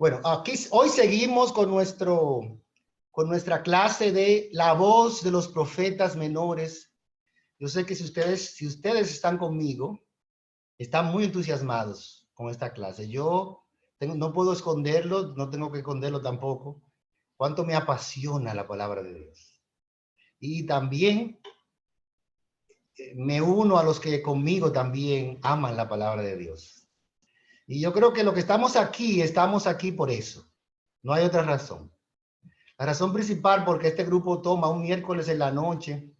Bueno, hoy seguimos con nuestra clase de la voz de los profetas menores. Yo sé que si ustedes están conmigo, están muy entusiasmados con esta clase. No puedo esconderlo, no tengo que esconderlo tampoco, cuánto me apasiona la palabra de Dios. Y también me uno a los que conmigo también aman la palabra de Dios. Y yo creo que lo que estamos aquí por eso. No hay otra razón. La razón principal porque este grupo toma un miércoles en la noche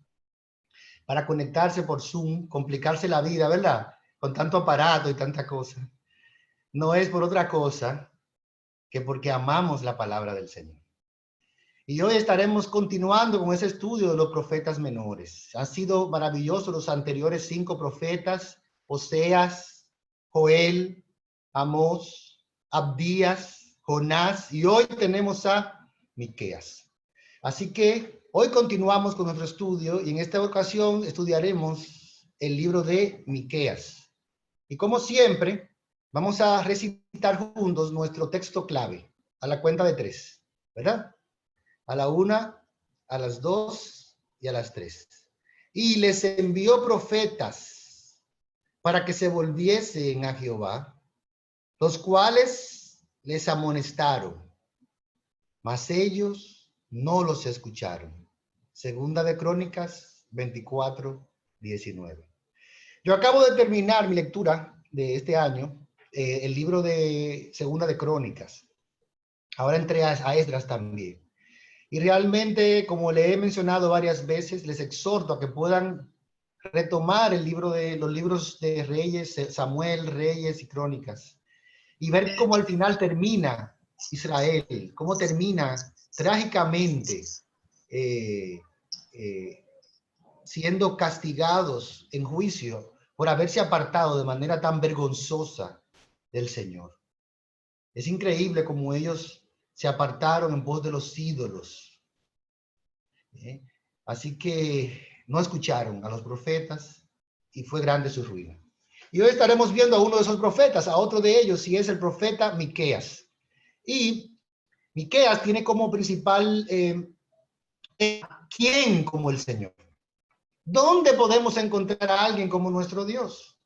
para conectarse por Zoom, complicarse la vida, ¿verdad? Con tanto aparato y tanta cosa. No es por otra cosa que porque amamos la palabra del Señor. Y hoy estaremos continuando con ese estudio de los profetas menores. Han sido maravillosos los anteriores 5 profetas: Oseas, Joel, Amós, Abdías, Jonás, y hoy tenemos a Miqueas. Así que hoy continuamos con nuestro estudio y en esta ocasión estudiaremos el libro de Miqueas. Y como siempre, vamos a recitar juntos nuestro texto clave a la cuenta de 3, ¿verdad? A la 1, a las 2 y a las 3. Y les envió profetas para que se volviesen a Jehová, los cuales les amonestaron, mas ellos no los escucharon. Segunda de Crónicas 24:19. Yo acabo de terminar mi lectura de este año, el libro de Segunda de Crónicas. Ahora entré a Esdras también. Y realmente, como le he mencionado varias veces, les exhorto a que puedan retomar los libros de Reyes, Samuel, Reyes y Crónicas, y ver cómo al final termina Israel, cómo termina trágicamente siendo castigados en juicio por haberse apartado de manera tan vergonzosa del Señor. Es increíble cómo ellos se apartaron en pos de los ídolos. Así que no escucharon a los profetas y fue grande su ruina. Y hoy estaremos viendo a uno de esos profetas, a otro de ellos, y es el profeta Miqueas. Y Miqueas tiene como principal ¿quién como el Señor? ¿Dónde podemos encontrar a alguien como nuestro Dios?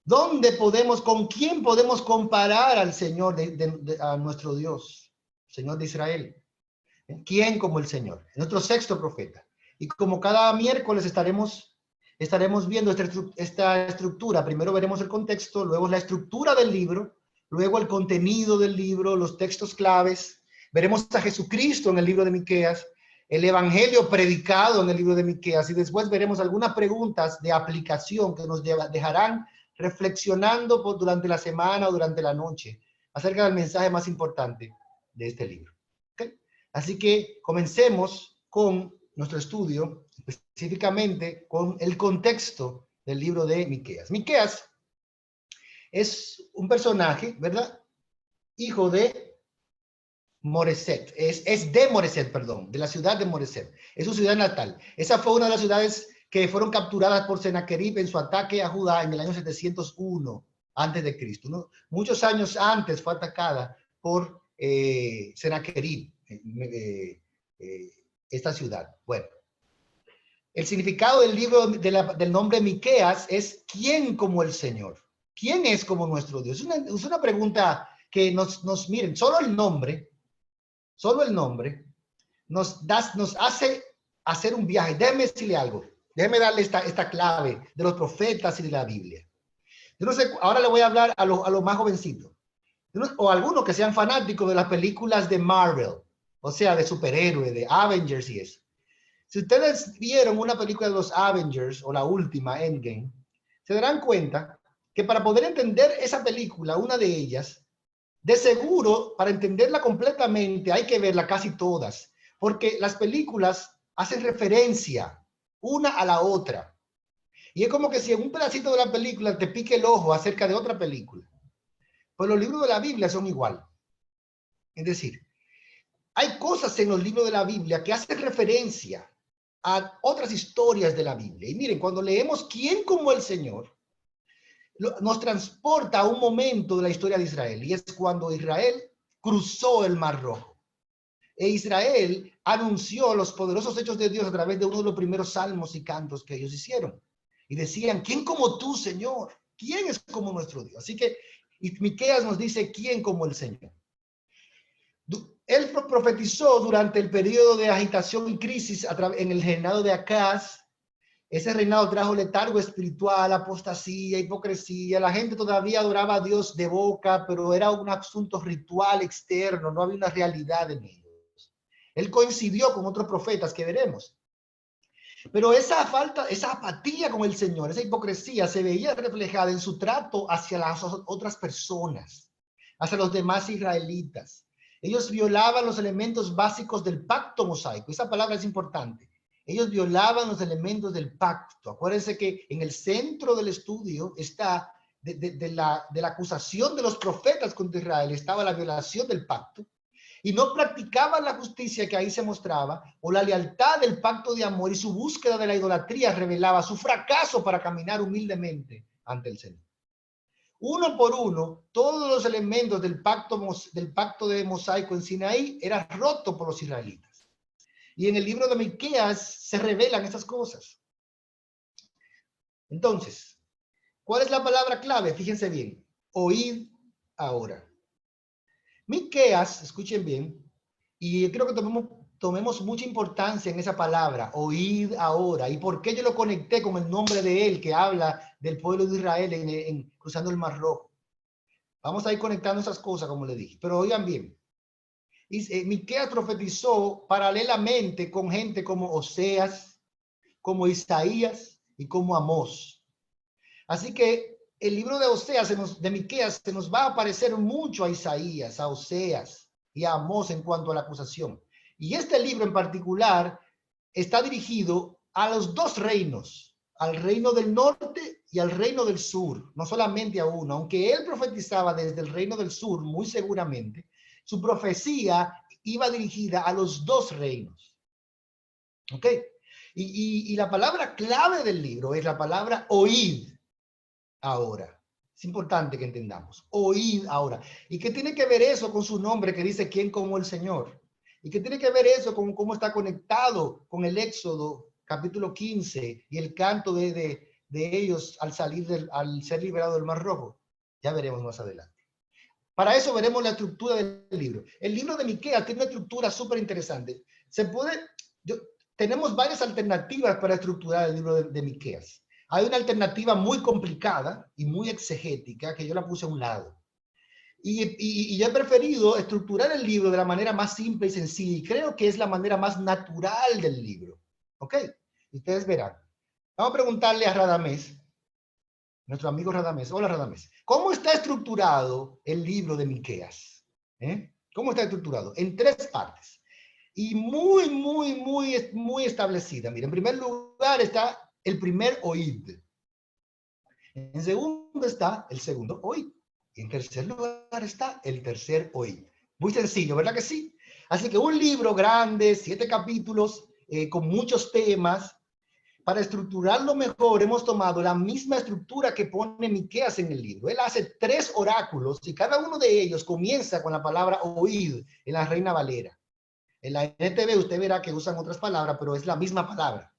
¿Con quién podemos comparar al Señor, a nuestro Dios, Señor de Israel? ¿Quién como el Señor? Nuestro sexto profeta. Y como cada miércoles estaremos viendo esta estructura. Primero veremos el contexto, luego la estructura del libro, luego el contenido del libro, los textos claves. Veremos a Jesucristo en el libro de Miqueas, el evangelio predicado en el libro de Miqueas, y después veremos algunas preguntas de aplicación que nos dejarán reflexionando durante la semana o durante la noche acerca del mensaje más importante de este libro. ¿Okay? Así que comencemos con nuestro estudio, específicamente con el contexto del libro de Miqueas. Miqueas es un personaje, ¿verdad? Hijo de Moreset, es de Moreset, perdón, de la ciudad de Moreset. Es su ciudad natal. Esa fue una de las ciudades que fueron capturadas por Sennacherib en su ataque a Judá en el año 701 antes de Cristo, ¿no? Muchos años antes fue atacada por Sennacherib, esta ciudad. Bueno, el significado del libro del nombre Miqueas es ¿quién como el Señor? ¿Quién es como nuestro Dios? Es una pregunta que miren, solo el nombre nos hace hacer un viaje. Déjeme decirle algo. Déjeme darle esta clave de los profetas y de la Biblia. Yo no sé, ahora le voy a hablar a los más jovencitos. O algunos que sean fanáticos de las películas de Marvel, o sea, de superhéroes, de Avengers y eso. Si ustedes vieron una película de los Avengers o la última, Endgame, se darán cuenta que para poder entender esa película, una de ellas, de seguro, para entenderla completamente, hay que verla casi todas, porque las películas hacen referencia una a la otra. Y es como que si en un pedacito de la película te pique el ojo acerca de otra película. Pues los libros de la Biblia son igual. Es decir, hay cosas en los libros de la Biblia que hacen referencia a otras historias de la Biblia. Y miren, cuando leemos ¿quién como el Señor?, nos transporta a un momento de la historia de Israel, y es cuando Israel cruzó el Mar Rojo. E Israel anunció los poderosos hechos de Dios a través de uno de los primeros salmos y cantos que ellos hicieron. Y decían, ¿quién como tú, Señor? ¿Quién es como nuestro Dios? Así que y Miqueas nos dice, ¿quién como el Señor? Él profetizó durante el periodo de agitación y crisis en el reinado de Acaz. Ese reinado trajo letargo espiritual, apostasía, hipocresía. La gente todavía adoraba a Dios de boca, pero era un asunto ritual externo, no había una realidad en ellos. Él coincidió con otros profetas que veremos. Pero esa falta, esa apatía con el Señor, esa hipocresía se veía reflejada en su trato hacia las otras personas, hacia los demás israelitas. Ellos violaban los elementos básicos del pacto mosaico. Esa palabra es importante. Ellos violaban los elementos del pacto. Acuérdense que en el centro del estudio está de la acusación de los profetas contra Israel, estaba la violación del pacto. Y no practicaban la justicia que ahí se mostraba, o la lealtad del pacto de amor, y su búsqueda de la idolatría revelaba su fracaso para caminar humildemente ante el Señor. Uno por uno, todos los elementos del pacto de mosaico en Sinaí eran rotos por los israelitas. Y en el libro de Miqueas se revelan esas cosas. Entonces, ¿cuál es la palabra clave? Fíjense bien. Oíd ahora. Miqueas, escuchen bien, y creo que tomemos mucha importancia en esa palabra, oíd ahora. ¿Y por qué yo lo conecté con el nombre de él que habla del pueblo de Israel cruzando el Mar Rojo? Vamos a ir conectando esas cosas, como le dije, pero oigan bien. Miqueas profetizó paralelamente con gente como Oseas, como Isaías y como Amós. Así que el libro de Oseas, de Miqueas, se nos va a parecer mucho a Isaías, a Oseas y a Amós en cuanto a la acusación. Y este libro en particular está dirigido a los dos reinos, al reino del norte y al reino del sur, no solamente a uno, aunque él profetizaba desde el reino del sur, muy seguramente, su profecía iba dirigida a los dos reinos. ¿Ok? Y la palabra clave del libro es la palabra oíd ahora. Es importante que entendamos. Oíd ahora. ¿Y qué tiene que ver eso con su nombre que dice quién como el Señor? ¿Y qué tiene que ver eso con cómo está conectado con el Éxodo capítulo 15 y el canto de ellos al ser liberado del Mar Rojo? Ya veremos más adelante. Para eso veremos la estructura del libro. El libro de Miqueas tiene una estructura súper interesante. Tenemos varias alternativas para estructurar el libro de Miqueas. Hay una alternativa muy complicada y muy exegética que yo la puse a un lado. Y yo he preferido estructurar el libro de la manera más simple y sencilla, y creo que es la manera más natural del libro. ¿Ok? Ustedes verán. Vamos a preguntarle a Radamés, nuestro amigo Radamés. Hola, Radamés. ¿Cómo está estructurado el libro de Miqueas? ¿Cómo está estructurado? En tres partes. Y muy establecida. Mira, en primer lugar está el primer oíd. En segundo está el segundo oíd. Y en tercer lugar está el tercer oíd. Muy sencillo, ¿verdad que sí? Así que un libro grande, 7 capítulos, con muchos temas. Para estructurarlo mejor, hemos tomado la misma estructura que pone Miqueas en el libro. Él hace 3 oráculos y cada uno de ellos comienza con la palabra oíd en la Reina Valera. En la NTV usted verá que usan otras palabras, pero es la misma palabra.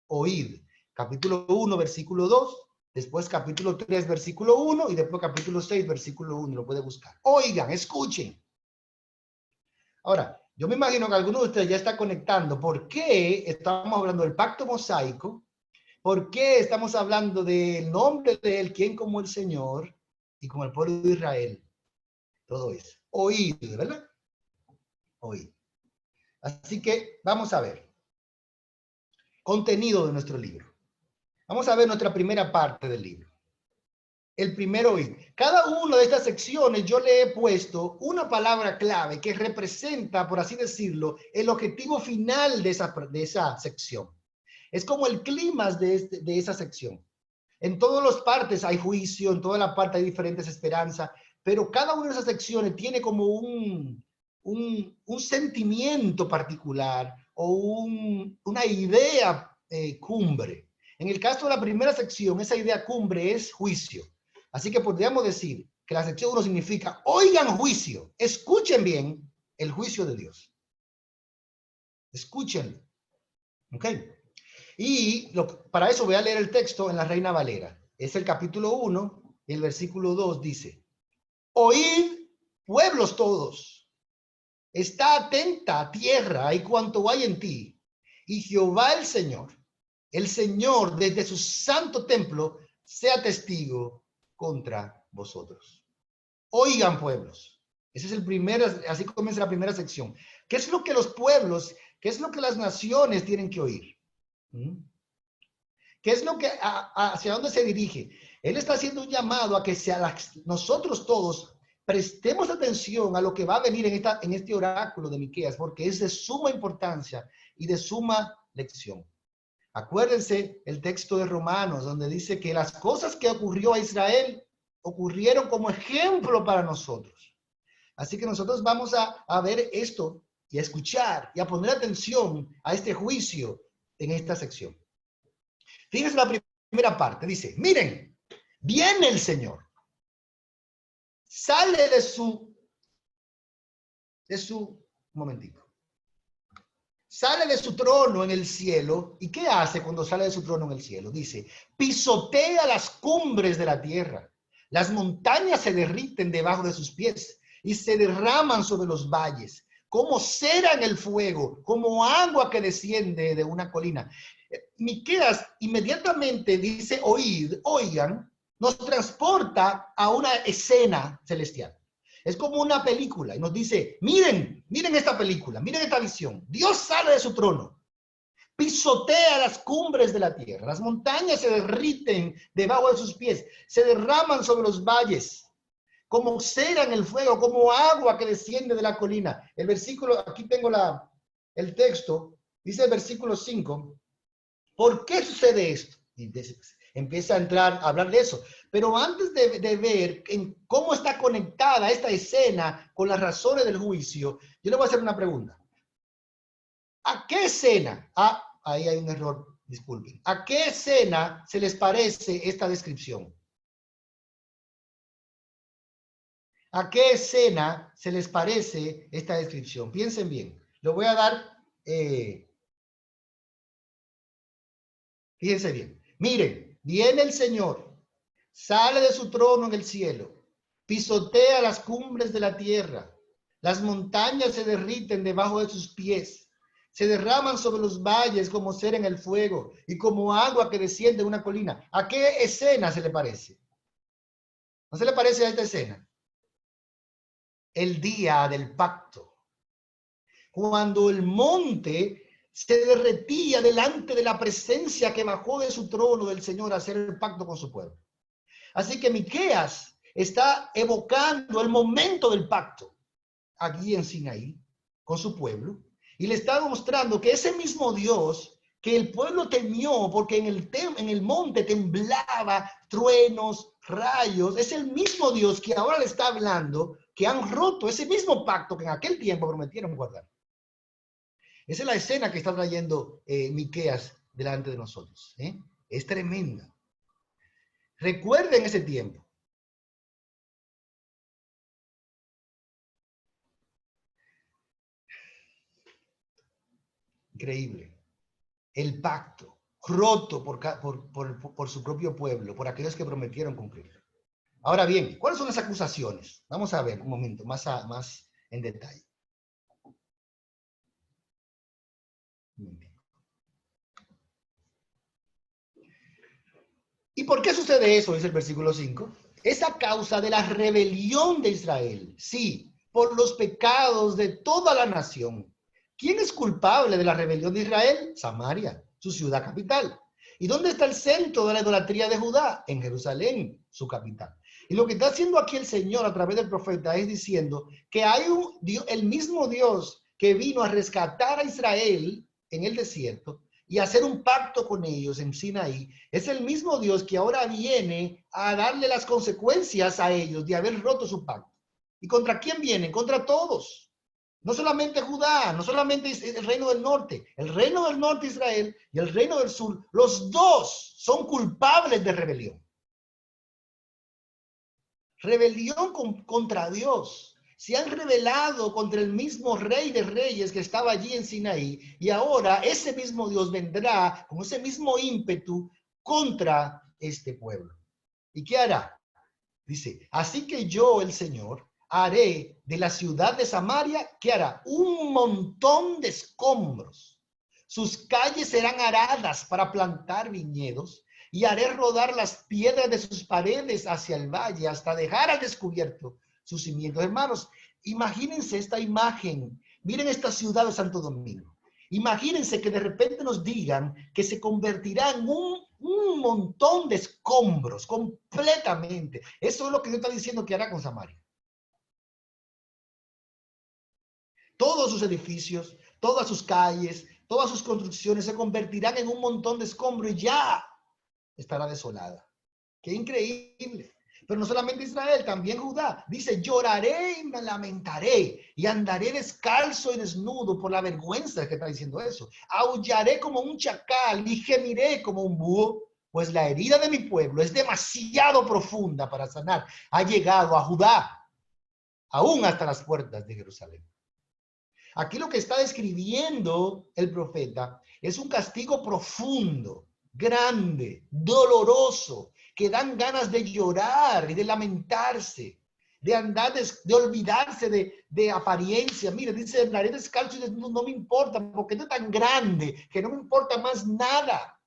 Oíd. Capítulo 1, versículo 2. Después capítulo 3, versículo 1. Y después capítulo 6, versículo 1. Lo puede buscar. Oigan, escuchen. Ahora, yo me imagino que alguno de ustedes ya está conectando. ¿Por qué estamos hablando del pacto mosaico? ¿Por qué estamos hablando del nombre de él, quién como el Señor y como el pueblo de Israel? Todo eso. Oíd, ¿verdad? Oíd. Así que vamos a ver. Contenido de nuestro libro. Vamos a ver nuestra primera parte del libro. El primer oíd. Cada una de estas secciones yo le he puesto una palabra clave que representa, por así decirlo, el objetivo final de esa sección. Es como el clímax de esa sección. En todas las partes hay juicio, en toda la parte hay diferentes esperanzas, pero cada una de esas secciones tiene como un sentimiento particular o una idea cumbre. En el caso de la primera sección, esa idea cumbre es juicio. Así que podríamos decir, que la sección 1 significa, oigan juicio, escuchen bien el juicio de Dios. Escúchenlo. ¿Ok? Y para eso voy a leer el texto en la Reina Valera. Es el capítulo 1, el versículo 2 dice, oíd, pueblos todos, está atenta tierra y cuanto hay en ti, y Jehová el Señor desde su santo templo, sea testigo contra vosotros. Oigan, pueblos. Ese es el primer, así comienza la primera sección. ¿Qué es lo que los pueblos, qué es lo que las naciones tienen que oír? ¿Qué es lo que, hacia dónde se dirige? Él está haciendo un llamado a que nosotros todos prestemos atención a lo que va a venir en este oráculo de Miqueas, porque es de suma importancia y de suma lección. Acuérdense el texto de Romanos, donde dice que las cosas que ocurrió a Israel ocurrieron como ejemplo para nosotros. Así que nosotros vamos a ver esto y a escuchar y a poner atención a este juicio en esta sección. Fíjense la primera parte, dice, miren, viene el Señor, sale de su, un momentito, sale de su trono en el cielo. ¿Y qué hace cuando sale de su trono en el cielo? Dice, pisotea las cumbres de la tierra, las montañas se derriten debajo de sus pies y se derraman sobre los valles, como cera en el fuego, como agua que desciende de una colina. Miqueas inmediatamente dice, oíd, oigan, nos transporta a una escena celestial. Es como una película y nos dice, miren, miren esta película, miren esta visión. Dios sale de su trono, pisotea las cumbres de la tierra, las montañas se derriten debajo de sus pies, se derraman sobre los valles, como cera en el fuego, como agua que desciende de la colina. El versículo, aquí tengo el texto, dice el versículo 5, ¿por qué sucede esto? Y empieza a entrar a hablar de eso. Pero antes de ver en cómo está conectada esta escena con las razones del juicio, yo le voy a hacer una pregunta. ¿A qué escena? Ahí hay un error, disculpen. ¿A qué escena se les parece esta descripción? ¿A qué escena se les parece esta descripción? Piensen bien. Lo voy a dar, fíjense bien. Miren, viene el Señor, sale de su trono en el cielo, pisotea las cumbres de la tierra, las montañas se derriten debajo de sus pies, se derraman sobre los valles como cera en el fuego y como agua que desciende de una colina. ¿A qué escena se le parece? ¿No se le parece a esta escena? El día del pacto, cuando el monte se derretía delante de la presencia que bajó de su trono del Señor a hacer el pacto con su pueblo. Así que Miqueas está evocando el momento del pacto aquí en Sinaí con su pueblo y le está mostrando que ese mismo Dios que el pueblo temió porque en el monte temblaba, truenos, rayos, es el mismo Dios que ahora le está hablando que han roto ese mismo pacto que en aquel tiempo prometieron guardar. Esa es la escena que está trayendo Miqueas delante de nosotros. Es tremenda. Recuerden ese tiempo. Increíble. El pacto roto por su propio pueblo, por aquellos que prometieron cumplir. Ahora bien, ¿cuáles son las acusaciones? Vamos a ver un momento más en detalle. ¿Y por qué sucede eso? Dice el versículo 5. Es a causa de la rebelión de Israel. Sí, por los pecados de toda la nación. ¿Quién es culpable de la rebelión de Israel? Samaria, su ciudad capital. ¿Y dónde está el centro de la idolatría de Judá? En Jerusalén, su capital. Y lo que está haciendo aquí el Señor a través del profeta es diciendo que hay el mismo Dios que vino a rescatar a Israel en el desierto y hacer un pacto con ellos en Sinaí, es el mismo Dios que ahora viene a darle las consecuencias a ellos de haber roto su pacto. ¿Y contra quién vienen? Contra todos. No solamente Judá, no solamente el reino del norte. El reino del norte, Israel, y el reino del sur, los dos son culpables de rebelión. rebelión contra Dios. Se han rebelado contra el mismo Rey de Reyes que estaba allí en Sinaí, y ahora ese mismo Dios vendrá con ese mismo ímpetu contra este pueblo. ¿Y qué hará? Dice, así que yo, el Señor, haré de la ciudad de Samaria, ¿qué hará? Un montón de escombros. Sus calles serán aradas para plantar viñedos, y haré rodar las piedras de sus paredes hacia el valle hasta dejar al descubierto sus cimientos. Hermanos, imagínense esta imagen. Miren esta ciudad de Santo Domingo. Imagínense que de repente nos digan que se convertirá en un montón de escombros completamente. Eso es lo que Dios está diciendo que hará con Samaria. Todos sus edificios, todas sus calles, todas sus construcciones se convertirán en un montón de escombros y ya estará desolada. ¡Qué increíble! Pero no solamente Israel, también Judá. Dice, lloraré y me lamentaré y andaré descalzo y desnudo por la vergüenza que está diciendo eso. Aullaré como un chacal y gemiré como un búho, pues la herida de mi pueblo es demasiado profunda para sanar. Ha llegado a Judá, aún hasta las puertas de Jerusalén. Aquí lo que está describiendo el profeta es un castigo profundo, grande, doloroso, que dan ganas de llorar y de lamentarse, de andar, de olvidarse de apariencia. Mire, dice, andaré descalzo y no me importa, porque esto es tan grande que no me importa más nada.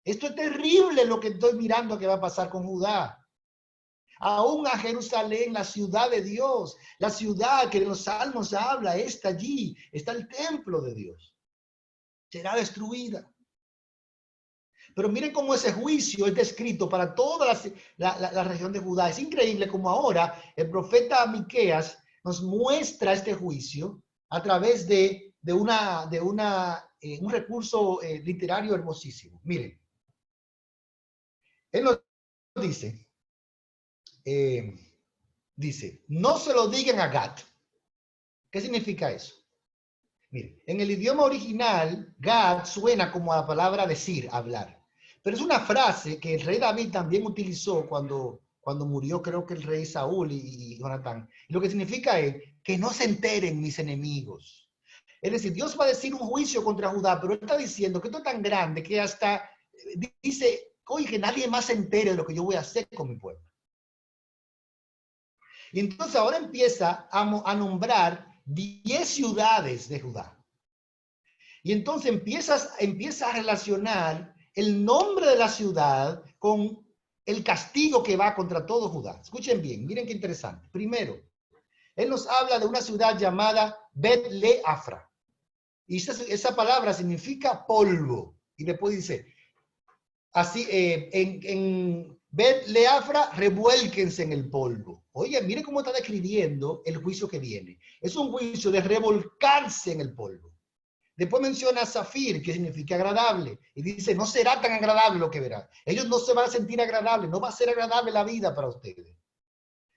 Esto es terrible lo que estoy mirando que va a pasar con Judá. Aún a Jerusalén, la ciudad de Dios, la ciudad que en los salmos habla, está allí, está el templo de Dios. Será destruida. Pero miren cómo ese juicio es descrito para toda la región de Judá. Es increíble como ahora el profeta Miqueas nos muestra este juicio a través de un recurso literario hermosísimo. Miren, él nos dice, no se lo digan a Gad. ¿Qué significa eso? Mire, en el idioma original, Gad suena como a la palabra decir, hablar. Pero es una frase que el rey David también utilizó cuando murió, creo que el rey Saúl y Jonatán. Y lo que significa es que no se enteren mis enemigos. Es decir, Dios va a decir un juicio contra Judá, pero él está diciendo que esto es tan grande que hasta dice, oye, que nadie más se entere de lo que yo voy a hacer con mi pueblo. Y entonces ahora empieza a nombrar 10 ciudades de Judá. Y entonces empieza a relacionar el nombre de la ciudad con el castigo que va contra todo Judá. Escuchen bien, miren qué interesante. Primero, él nos habla de una ciudad llamada Bet-le-Afra. Y esa palabra significa polvo. Y después dice, así, en Bet-le-Afra, revuélquense en el polvo. Oye, mire cómo está describiendo el juicio que viene. Es un juicio de revolcarse en el polvo. Después menciona a Zafir, que significa agradable, y dice, no será tan agradable lo que verán. Ellos no se van a sentir agradables, no va a ser agradable la vida para ustedes.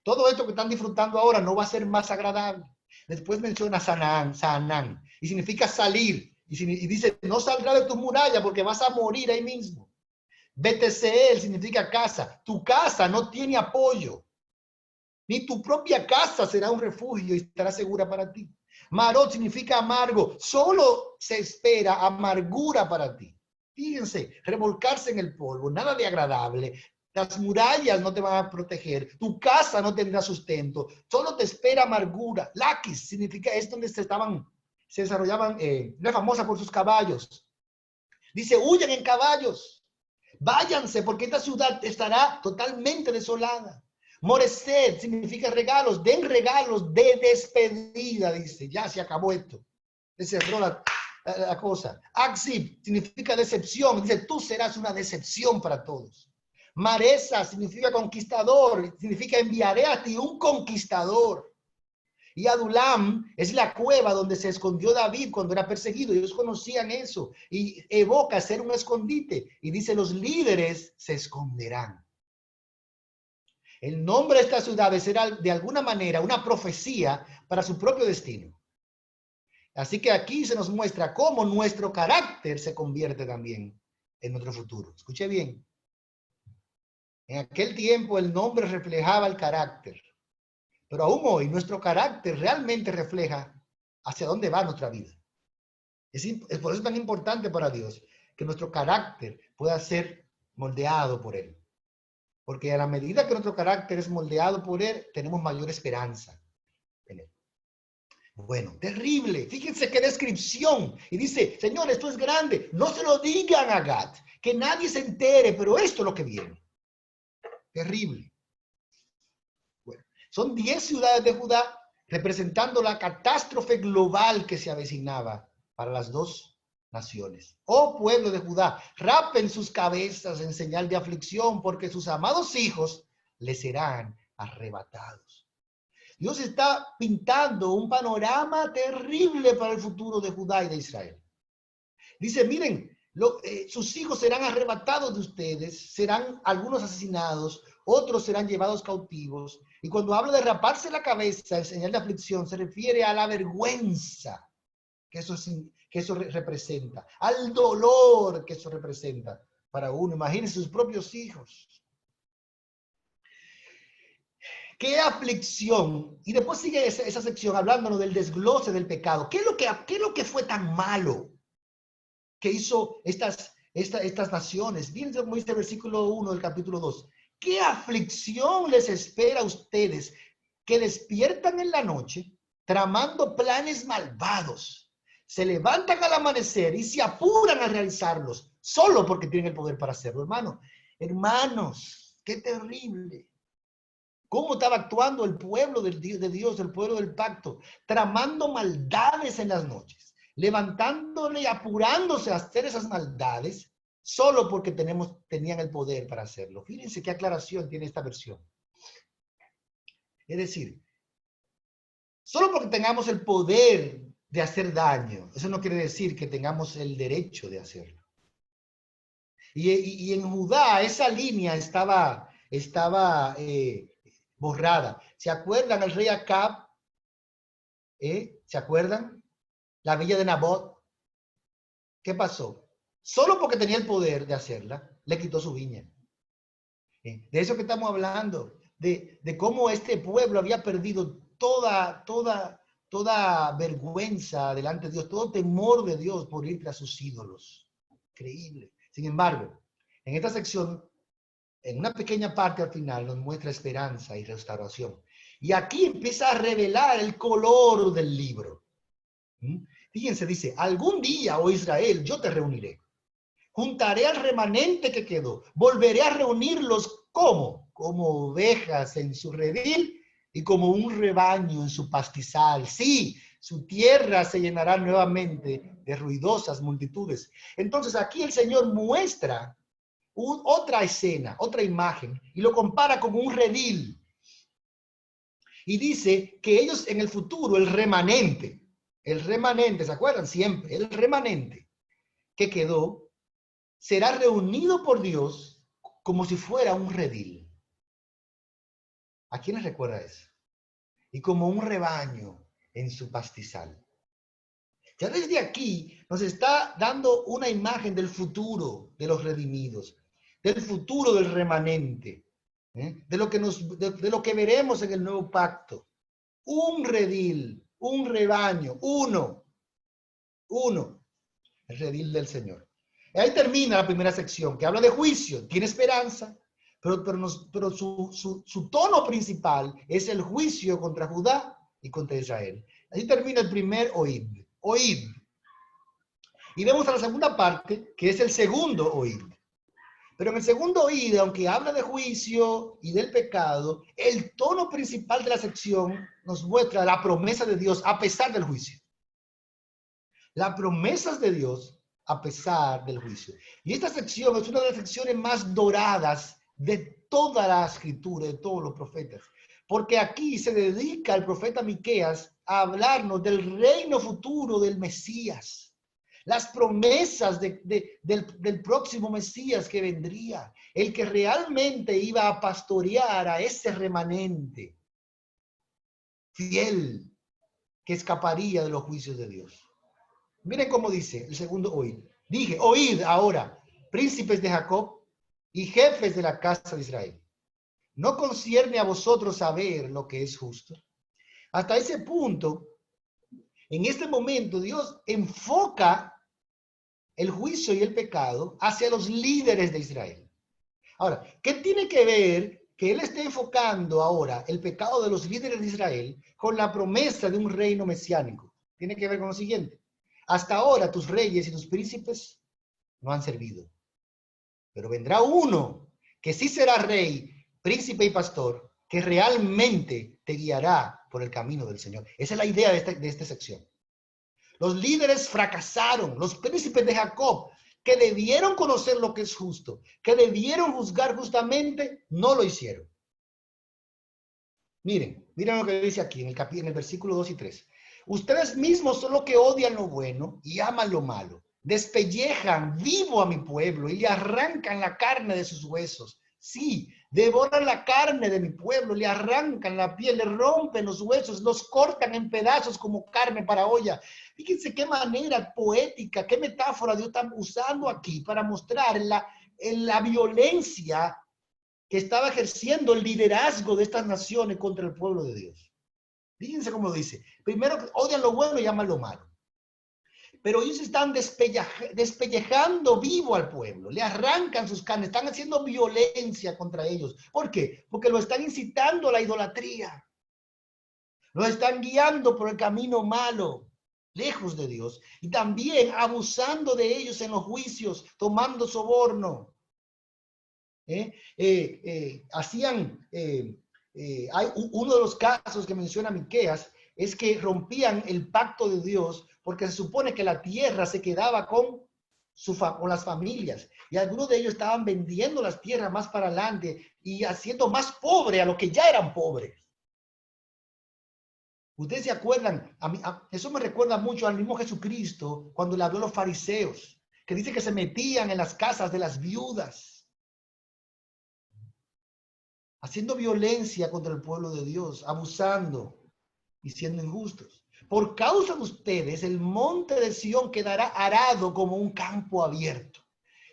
Todo esto que están disfrutando ahora no va a ser más agradable. Después menciona Sanán, y significa salir, y dice, no saldrá de tus murallas porque vas a morir ahí mismo. BTCL significa casa. Tu casa no tiene apoyo. Ni tu propia casa será un refugio y estará segura para ti. Marot significa amargo. Solo se espera amargura para ti. Fíjense, revolcarse en el polvo, nada de agradable. Las murallas no te van a proteger. Tu casa no tendrá sustento. Solo te espera amargura. Laquis significa es donde se desarrollaban, era famosa por sus caballos. Dice, huyan en caballos. Váyanse porque esta ciudad estará totalmente desolada. Moreset significa regalos, den regalos de despedida, dice, ya se acabó esto. Se cerró la cosa. Axib significa decepción, dice, tú serás una decepción para todos. Maresa significa conquistador, significa enviaré a ti un conquistador. Y Adulam es la cueva donde se escondió David cuando era perseguido. Ellos conocían eso y evoca ser un escondite. Y dice, los líderes se esconderán. El nombre de esta ciudad será de alguna manera una profecía para su propio destino. Así que aquí se nos muestra cómo nuestro carácter se convierte también en nuestro futuro. Escuche bien. En aquel tiempo el nombre reflejaba el carácter, pero aún hoy nuestro carácter realmente refleja hacia dónde va nuestra vida. Es por eso tan importante para Dios que nuestro carácter pueda ser moldeado por Él. Porque a la medida que nuestro carácter es moldeado por Él, tenemos mayor esperanza en Él. Bueno, terrible. Fíjense qué descripción. Y dice, Señor, esto es grande. No se lo digan a Gad, que nadie se entere, pero esto es lo que viene. Terrible. Bueno, son 10 ciudades de Judá representando la catástrofe global que se avecinaba para las dos naciones. Oh pueblo de Judá, rapen sus cabezas en señal de aflicción, porque sus amados hijos les serán arrebatados. Dios está pintando un panorama terrible para el futuro de Judá y de Israel. Dice, miren, sus hijos serán arrebatados de ustedes, serán algunos asesinados, otros serán llevados cautivos. Y cuando habla de raparse la cabeza en señal de aflicción, se refiere a la vergüenza que eso representa, al dolor que eso representa para uno. Imagínense sus propios hijos. ¿Qué aflicción? Y después sigue esa sección hablándonos del desglose del pecado. ¿Qué es lo que fue tan malo que hizo estas naciones? Fíjense cómo dice el versículo 1 del capítulo 2. ¿Qué aflicción les espera a ustedes que despiertan en la noche tramando planes malvados? Se levantan al amanecer y se apuran a realizarlos solo porque tienen el poder para hacerlo, hermano. Hermanos, qué terrible. ¿Cómo estaba actuando el pueblo de Dios, el pueblo del pacto? Tramando maldades en las noches, levantándole y apurándose a hacer esas maldades solo porque tenían el poder para hacerlo. Fíjense qué aclaración tiene esta versión. Es decir, solo porque tengamos el poder de hacer daño, eso no quiere decir que tengamos el derecho de hacerlo. Y en Judá esa línea estaba borrada. ¿Se acuerdan el rey Acab? ¿Se acuerdan? La villa de Nabot. ¿Qué pasó? Solo porque tenía el poder de hacerla, le quitó su viña. De eso que estamos hablando, de cómo este pueblo había perdido toda vergüenza delante de Dios, todo temor de Dios por ir tras sus ídolos. Increíble. Sin embargo, en esta sección, en una pequeña parte al final, nos muestra esperanza y restauración. Y aquí empieza a revelar el color del libro. Fíjense, dice, algún día, oh Israel, yo te reuniré. Juntaré al remanente que quedó. Volveré a reunirlos como ovejas en su redil y como un rebaño en su pastizal. Sí, su tierra se llenará nuevamente de ruidosas multitudes. Entonces aquí el Señor muestra otra escena, otra imagen, y lo compara como un redil. Y dice que ellos en el futuro, el remanente, ¿se acuerdan? Siempre, el remanente que quedó, será reunido por Dios como si fuera un redil. ¿A quiénes recuerda eso? Y como un rebaño en su pastizal. Ya desde aquí nos está dando una imagen del futuro de los redimidos, del futuro del remanente, de lo que veremos en el nuevo pacto. Un redil, un rebaño, uno, el redil del Señor. Y ahí termina la primera sección, que habla de juicio, tiene esperanza, pero su tono principal es el juicio contra Judá y contra Israel. Ahí termina el primer oíd. Y vemos a la segunda parte, que es el segundo oíd. Pero en el segundo oíd, aunque habla de juicio y del pecado, el tono principal de la sección nos muestra la promesa de Dios a pesar del juicio. Las promesas de Dios a pesar del juicio. Y esta sección es una de las secciones más doradas de toda la escritura, de todos los profetas. Porque aquí se dedica el profeta Miqueas a hablarnos del reino futuro del Mesías. Las promesas del próximo Mesías que vendría. El que realmente iba a pastorear a ese remanente fiel que escaparía de los juicios de Dios. Miren cómo dice el segundo oíd. Dije, oíd ahora, príncipes de Jacob y jefes de la casa de Israel. ¿No concierne a vosotros saber lo que es justo? Hasta ese punto, en este momento, Dios enfoca el juicio y el pecado hacia los líderes de Israel. Ahora, ¿qué tiene que ver que él esté enfocando ahora el pecado de los líderes de Israel con la promesa de un reino mesiánico? Tiene que ver con lo siguiente. Hasta ahora tus reyes y tus príncipes no han servido. Pero vendrá uno que sí será rey, príncipe y pastor, que realmente te guiará por el camino del Señor. Esa es la idea de esta sección. Los líderes fracasaron, los príncipes de Jacob, que debieron conocer lo que es justo, que debieron juzgar justamente, no lo hicieron. Miren lo que dice aquí en el versículo 2 y 3. Ustedes mismos son los que odian lo bueno y aman lo malo. Despellejan vivo a mi pueblo y le arrancan la carne de sus huesos. Sí, devoran la carne de mi pueblo, le arrancan la piel, le rompen los huesos, los cortan en pedazos como carne para olla. Fíjense qué manera poética, qué metáfora Dios está usando aquí para mostrar la violencia que estaba ejerciendo el liderazgo de estas naciones contra el pueblo de Dios. Fíjense cómo dice. Primero odian lo bueno y aman lo malo. Pero ellos están despellejando vivo al pueblo, le arrancan sus carnes, están haciendo violencia contra ellos. ¿Por qué? Porque lo están incitando a la idolatría. Lo están guiando por el camino malo, lejos de Dios. Y también abusando de ellos en los juicios, tomando soborno. Hay uno de los casos que menciona Miqueas es que rompían el pacto de Dios porque se supone que la tierra se quedaba con las familias y algunos de ellos estaban vendiendo las tierras más para adelante y haciendo más pobre a los que ya eran pobres. Ustedes se acuerdan, eso me recuerda mucho al mismo Jesucristo cuando le habló a los fariseos, que dice que se metían en las casas de las viudas, haciendo violencia contra el pueblo de Dios, abusando y siendo injustos. Por causa de ustedes, el monte de Sión quedará arado como un campo abierto.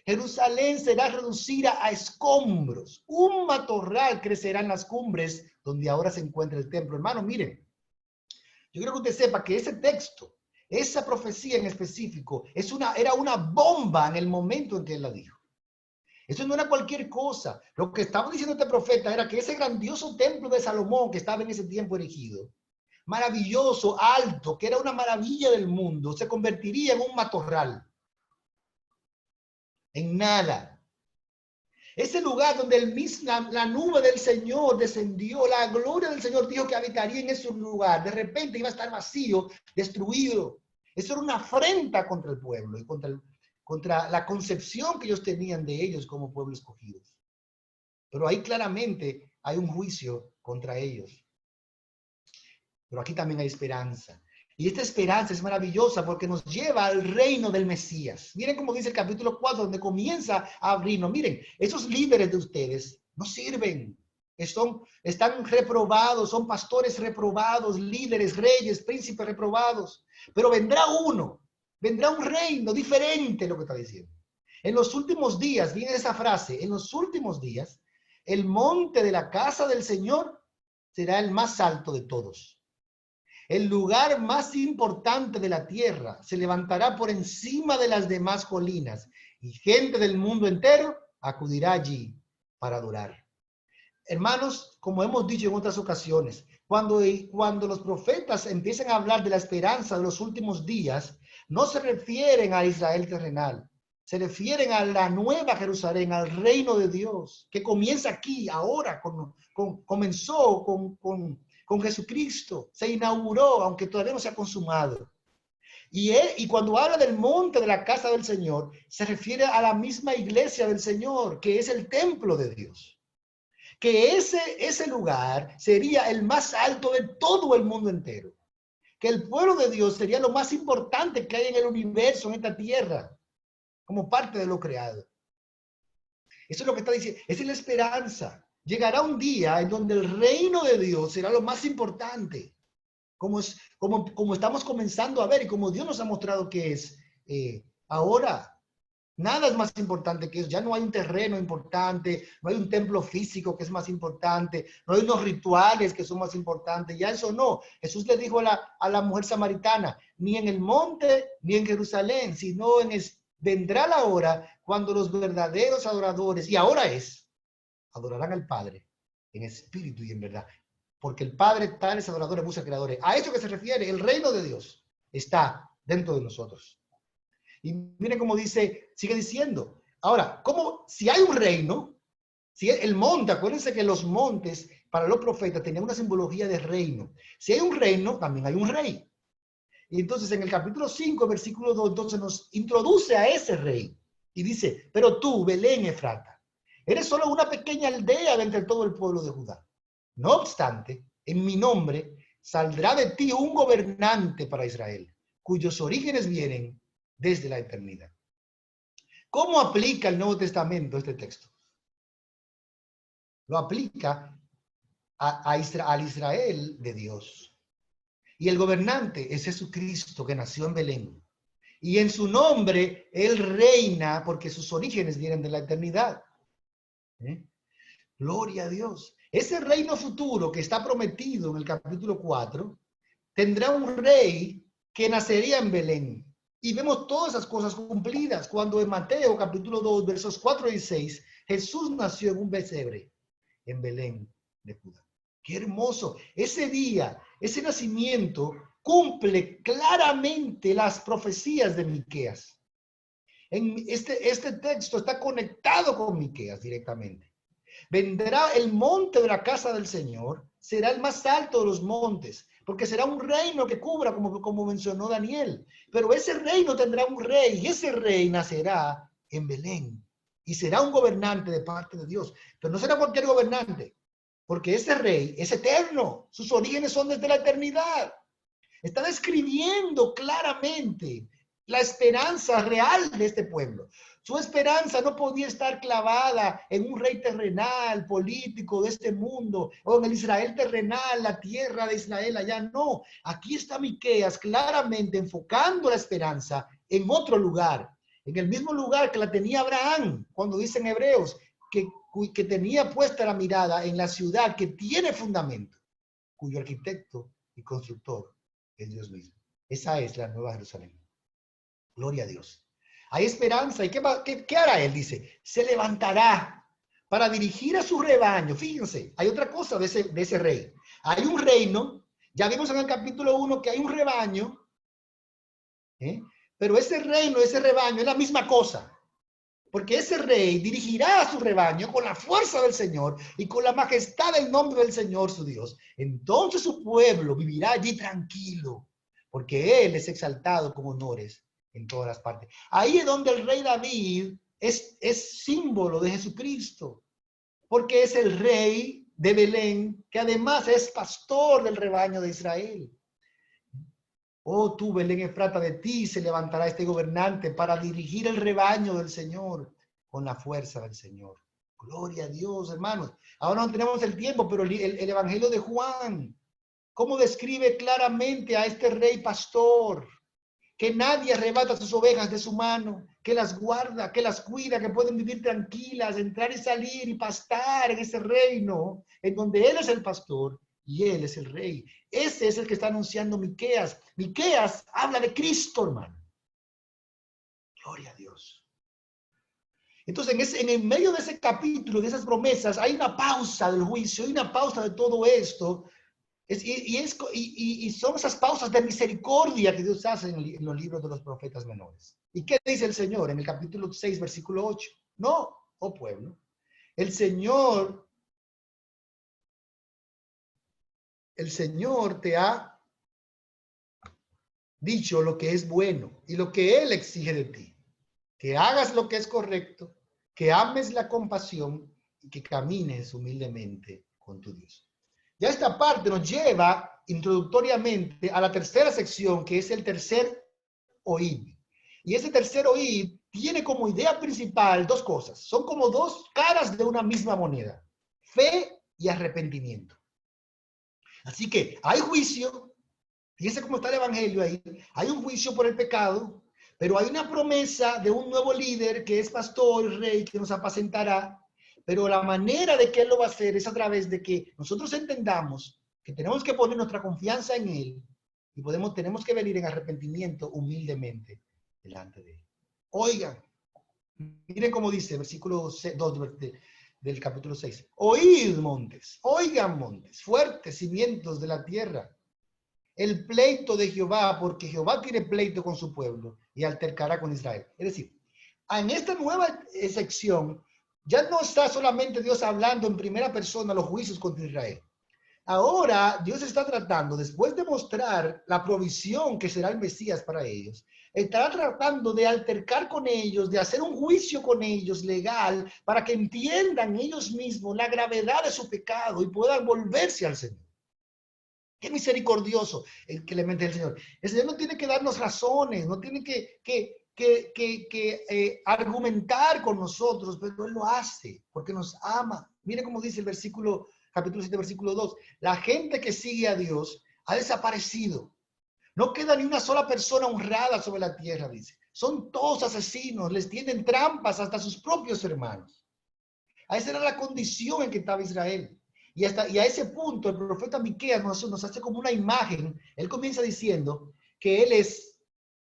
Jerusalén será reducida a escombros. Un matorral crecerá en las cumbres donde ahora se encuentra el templo. Hermano, miren, yo quiero que usted sepa que ese texto, esa profecía en específico, era una bomba en el momento en que él la dijo. Eso no era cualquier cosa. Lo que estaba diciendo este profeta era que ese grandioso templo de Salomón que estaba en ese tiempo erigido, maravilloso, alto, que era una maravilla del mundo, se convertiría en un matorral. En nada. Ese lugar donde la nube del Señor descendió, la gloria del Señor dijo que habitaría en ese lugar. De repente iba a estar vacío, destruido. Eso era una afrenta contra el pueblo y contra la concepción que ellos tenían de ellos como pueblo escogido. Pero ahí claramente hay un juicio contra ellos. Pero aquí también hay esperanza. Y esta esperanza es maravillosa porque nos lleva al reino del Mesías. Miren cómo dice el capítulo 4, donde comienza a abrirnos. Miren, esos líderes de ustedes no sirven. Están reprobados, son pastores reprobados, líderes, reyes, príncipes reprobados. Pero vendrá uno, vendrá un reino diferente, lo que está diciendo. En los últimos días, viene esa frase, en los últimos días, el monte de la casa del Señor será el más alto de todos. El lugar más importante de la tierra se levantará por encima de las demás colinas y gente del mundo entero acudirá allí para adorar. Hermanos, como hemos dicho en otras ocasiones, cuando los profetas empiezan a hablar de la esperanza de los últimos días, no se refieren a Israel terrenal, se refieren a la nueva Jerusalén, al reino de Dios, que comienza aquí, ahora, comenzó con Jesucristo, se inauguró, aunque todavía no se ha consumado. Y cuando habla del monte de la casa del Señor, se refiere a la misma iglesia del Señor, que es el templo de Dios. Que ese lugar sería el más alto de todo el mundo entero. Que el pueblo de Dios sería lo más importante que hay en el universo, en esta tierra, como parte de lo creado. Eso es lo que está diciendo. Esa es la esperanza. Llegará un día en donde el reino de Dios será lo más importante. Como estamos comenzando a ver y como Dios nos ha mostrado que es ahora. Nada es más importante que eso. Ya no hay un terreno importante, no hay un templo físico que es más importante, no hay unos rituales que son más importantes. Ya eso no. Jesús le dijo a la mujer samaritana, ni en el monte ni en Jerusalén, sino vendrá la hora cuando los verdaderos adoradores, y ahora es, adorarán al Padre en espíritu y en verdad. Porque el Padre, tales adoradores, busca creadores. A eso que se refiere, el reino de Dios está dentro de nosotros. Y miren cómo dice, sigue diciendo. Ahora, ¿cómo? Si hay un reino, si el monte, acuérdense que los montes para los profetas tenían una simbología de reino. Si hay un reino, también hay un rey. Y entonces en el capítulo 5, versículo 2, entonces nos introduce a ese rey. Y dice, pero tú, Belén Efrata, eres solo una pequeña aldea de entre todo el pueblo de Judá. No obstante, en mi nombre saldrá de ti un gobernante para Israel, cuyos orígenes vienen desde la eternidad. ¿Cómo aplica el Nuevo Testamento este texto? Lo aplica al Israel de Dios. Y el gobernante es Jesucristo, que nació en Belén. Y en su nombre Él reina porque sus orígenes vienen de la eternidad. Gloria a Dios. Ese reino futuro que está prometido en el capítulo 4 tendrá un rey que nacería en Belén. Y vemos todas esas cosas cumplidas cuando en Mateo capítulo 2 versos 4 y 6 Jesús nació en un pesebre en Belén de Judá. Qué hermoso. Ese día, ese nacimiento cumple claramente las profecías de Miqueas. Este texto está conectado con Miqueas directamente. Vendrá el monte de la casa del Señor, será el más alto de los montes, porque será un reino que cubra, como mencionó Daniel. Pero ese reino tendrá un rey, y ese rey nacerá en Belén, y será un gobernante de parte de Dios. Pero no será cualquier gobernante, porque ese rey es eterno, sus orígenes son desde la eternidad. Está describiendo claramente la esperanza real de este pueblo. Su esperanza no podía estar clavada en un rey terrenal, político de este mundo, o en el Israel terrenal, la tierra de Israel allá. No, aquí está Miqueas claramente enfocando la esperanza en otro lugar, en el mismo lugar que la tenía Abraham, cuando dicen Hebreos, que tenía puesta la mirada en la ciudad que tiene fundamento, cuyo arquitecto y constructor es Dios mismo. Esa es la Nueva Jerusalén. Gloria a Dios. Hay esperanza. ¿Y qué hará él? Dice, se levantará para dirigir a su rebaño. Fíjense, hay otra cosa de ese rey. Hay un reino. Ya vimos en el capítulo 1 que hay un rebaño. Pero ese reino, ese rebaño es la misma cosa. Porque ese rey dirigirá a su rebaño con la fuerza del Señor y con la majestad del nombre del Señor su Dios. Entonces su pueblo vivirá allí tranquilo, porque Él es exaltado con honores en todas las partes. Ahí es donde el rey David es símbolo de Jesucristo, porque es el rey de Belén, que además es pastor del rebaño de Israel. Oh, tú, Belén Efrata, de ti se levantará este gobernante para dirigir el rebaño del Señor con la fuerza del Señor. Gloria a Dios, hermanos. Ahora no tenemos el tiempo, pero el Evangelio de Juan, ¿cómo describe claramente a este rey pastor? Que nadie arrebata sus ovejas de su mano, que las guarda, que las cuida, que pueden vivir tranquilas, entrar y salir y pastar en ese reino en donde Él es el pastor y Él es el rey. Ese es el que está anunciando Miqueas. Miqueas habla de Cristo, hermano. Gloria a Dios. Entonces, en el medio de ese capítulo, de esas promesas, hay una pausa del juicio, hay una pausa de todo esto. Y son esas pausas de misericordia que Dios hace en los libros de los profetas menores. ¿Y qué dice el Señor en el capítulo 6, versículo 8? No, oh pueblo, el Señor te ha dicho lo que es bueno y lo que Él exige de ti. Que hagas lo que es correcto, que ames la compasión y que camines humildemente con tu Dios. Ya esta parte nos lleva introductoriamente a la tercera sección, que es el tercer oíd. Y ese tercer oíd tiene como idea principal dos cosas. Son como dos caras de una misma moneda: fe y arrepentimiento. Así que hay juicio. Fíjense cómo está el evangelio ahí. Hay un juicio por el pecado, Pero hay una promesa de un nuevo líder que es pastor, rey, que nos apacentará. Pero la manera de que Él lo va a hacer es a través de que nosotros entendamos que tenemos que poner nuestra confianza en Él y tenemos que venir en arrepentimiento humildemente delante de Él. Oigan, miren cómo dice, versículo 2 del capítulo 6. Oíd montes, oigan montes, fuertes cimientos de la tierra, el pleito de Jehová, porque Jehová tiene pleito con su pueblo y altercará con Israel. Es decir, en esta nueva sección, ya no está solamente Dios hablando en primera persona los juicios contra Israel. Ahora Dios está tratando, después de mostrar la provisión que será el Mesías para ellos, estará tratando de altercar con ellos, de hacer un juicio con ellos legal, para que entiendan ellos mismos la gravedad de su pecado y puedan volverse al Señor. Qué misericordioso el clemente del Señor. El Señor no tiene que darnos razones, no tiene que argumentar con nosotros, pero Él lo hace porque nos ama. Mire cómo dice el versículo, capítulo 7, versículo 2. La gente que sigue a Dios ha desaparecido. No queda ni una sola persona honrada sobre la tierra, dice. Son todos asesinos, les tienden trampas hasta sus propios hermanos. Esa era la condición en que estaba Israel. Y a ese punto el profeta Miqueas nos hace como una imagen. Él comienza diciendo que él es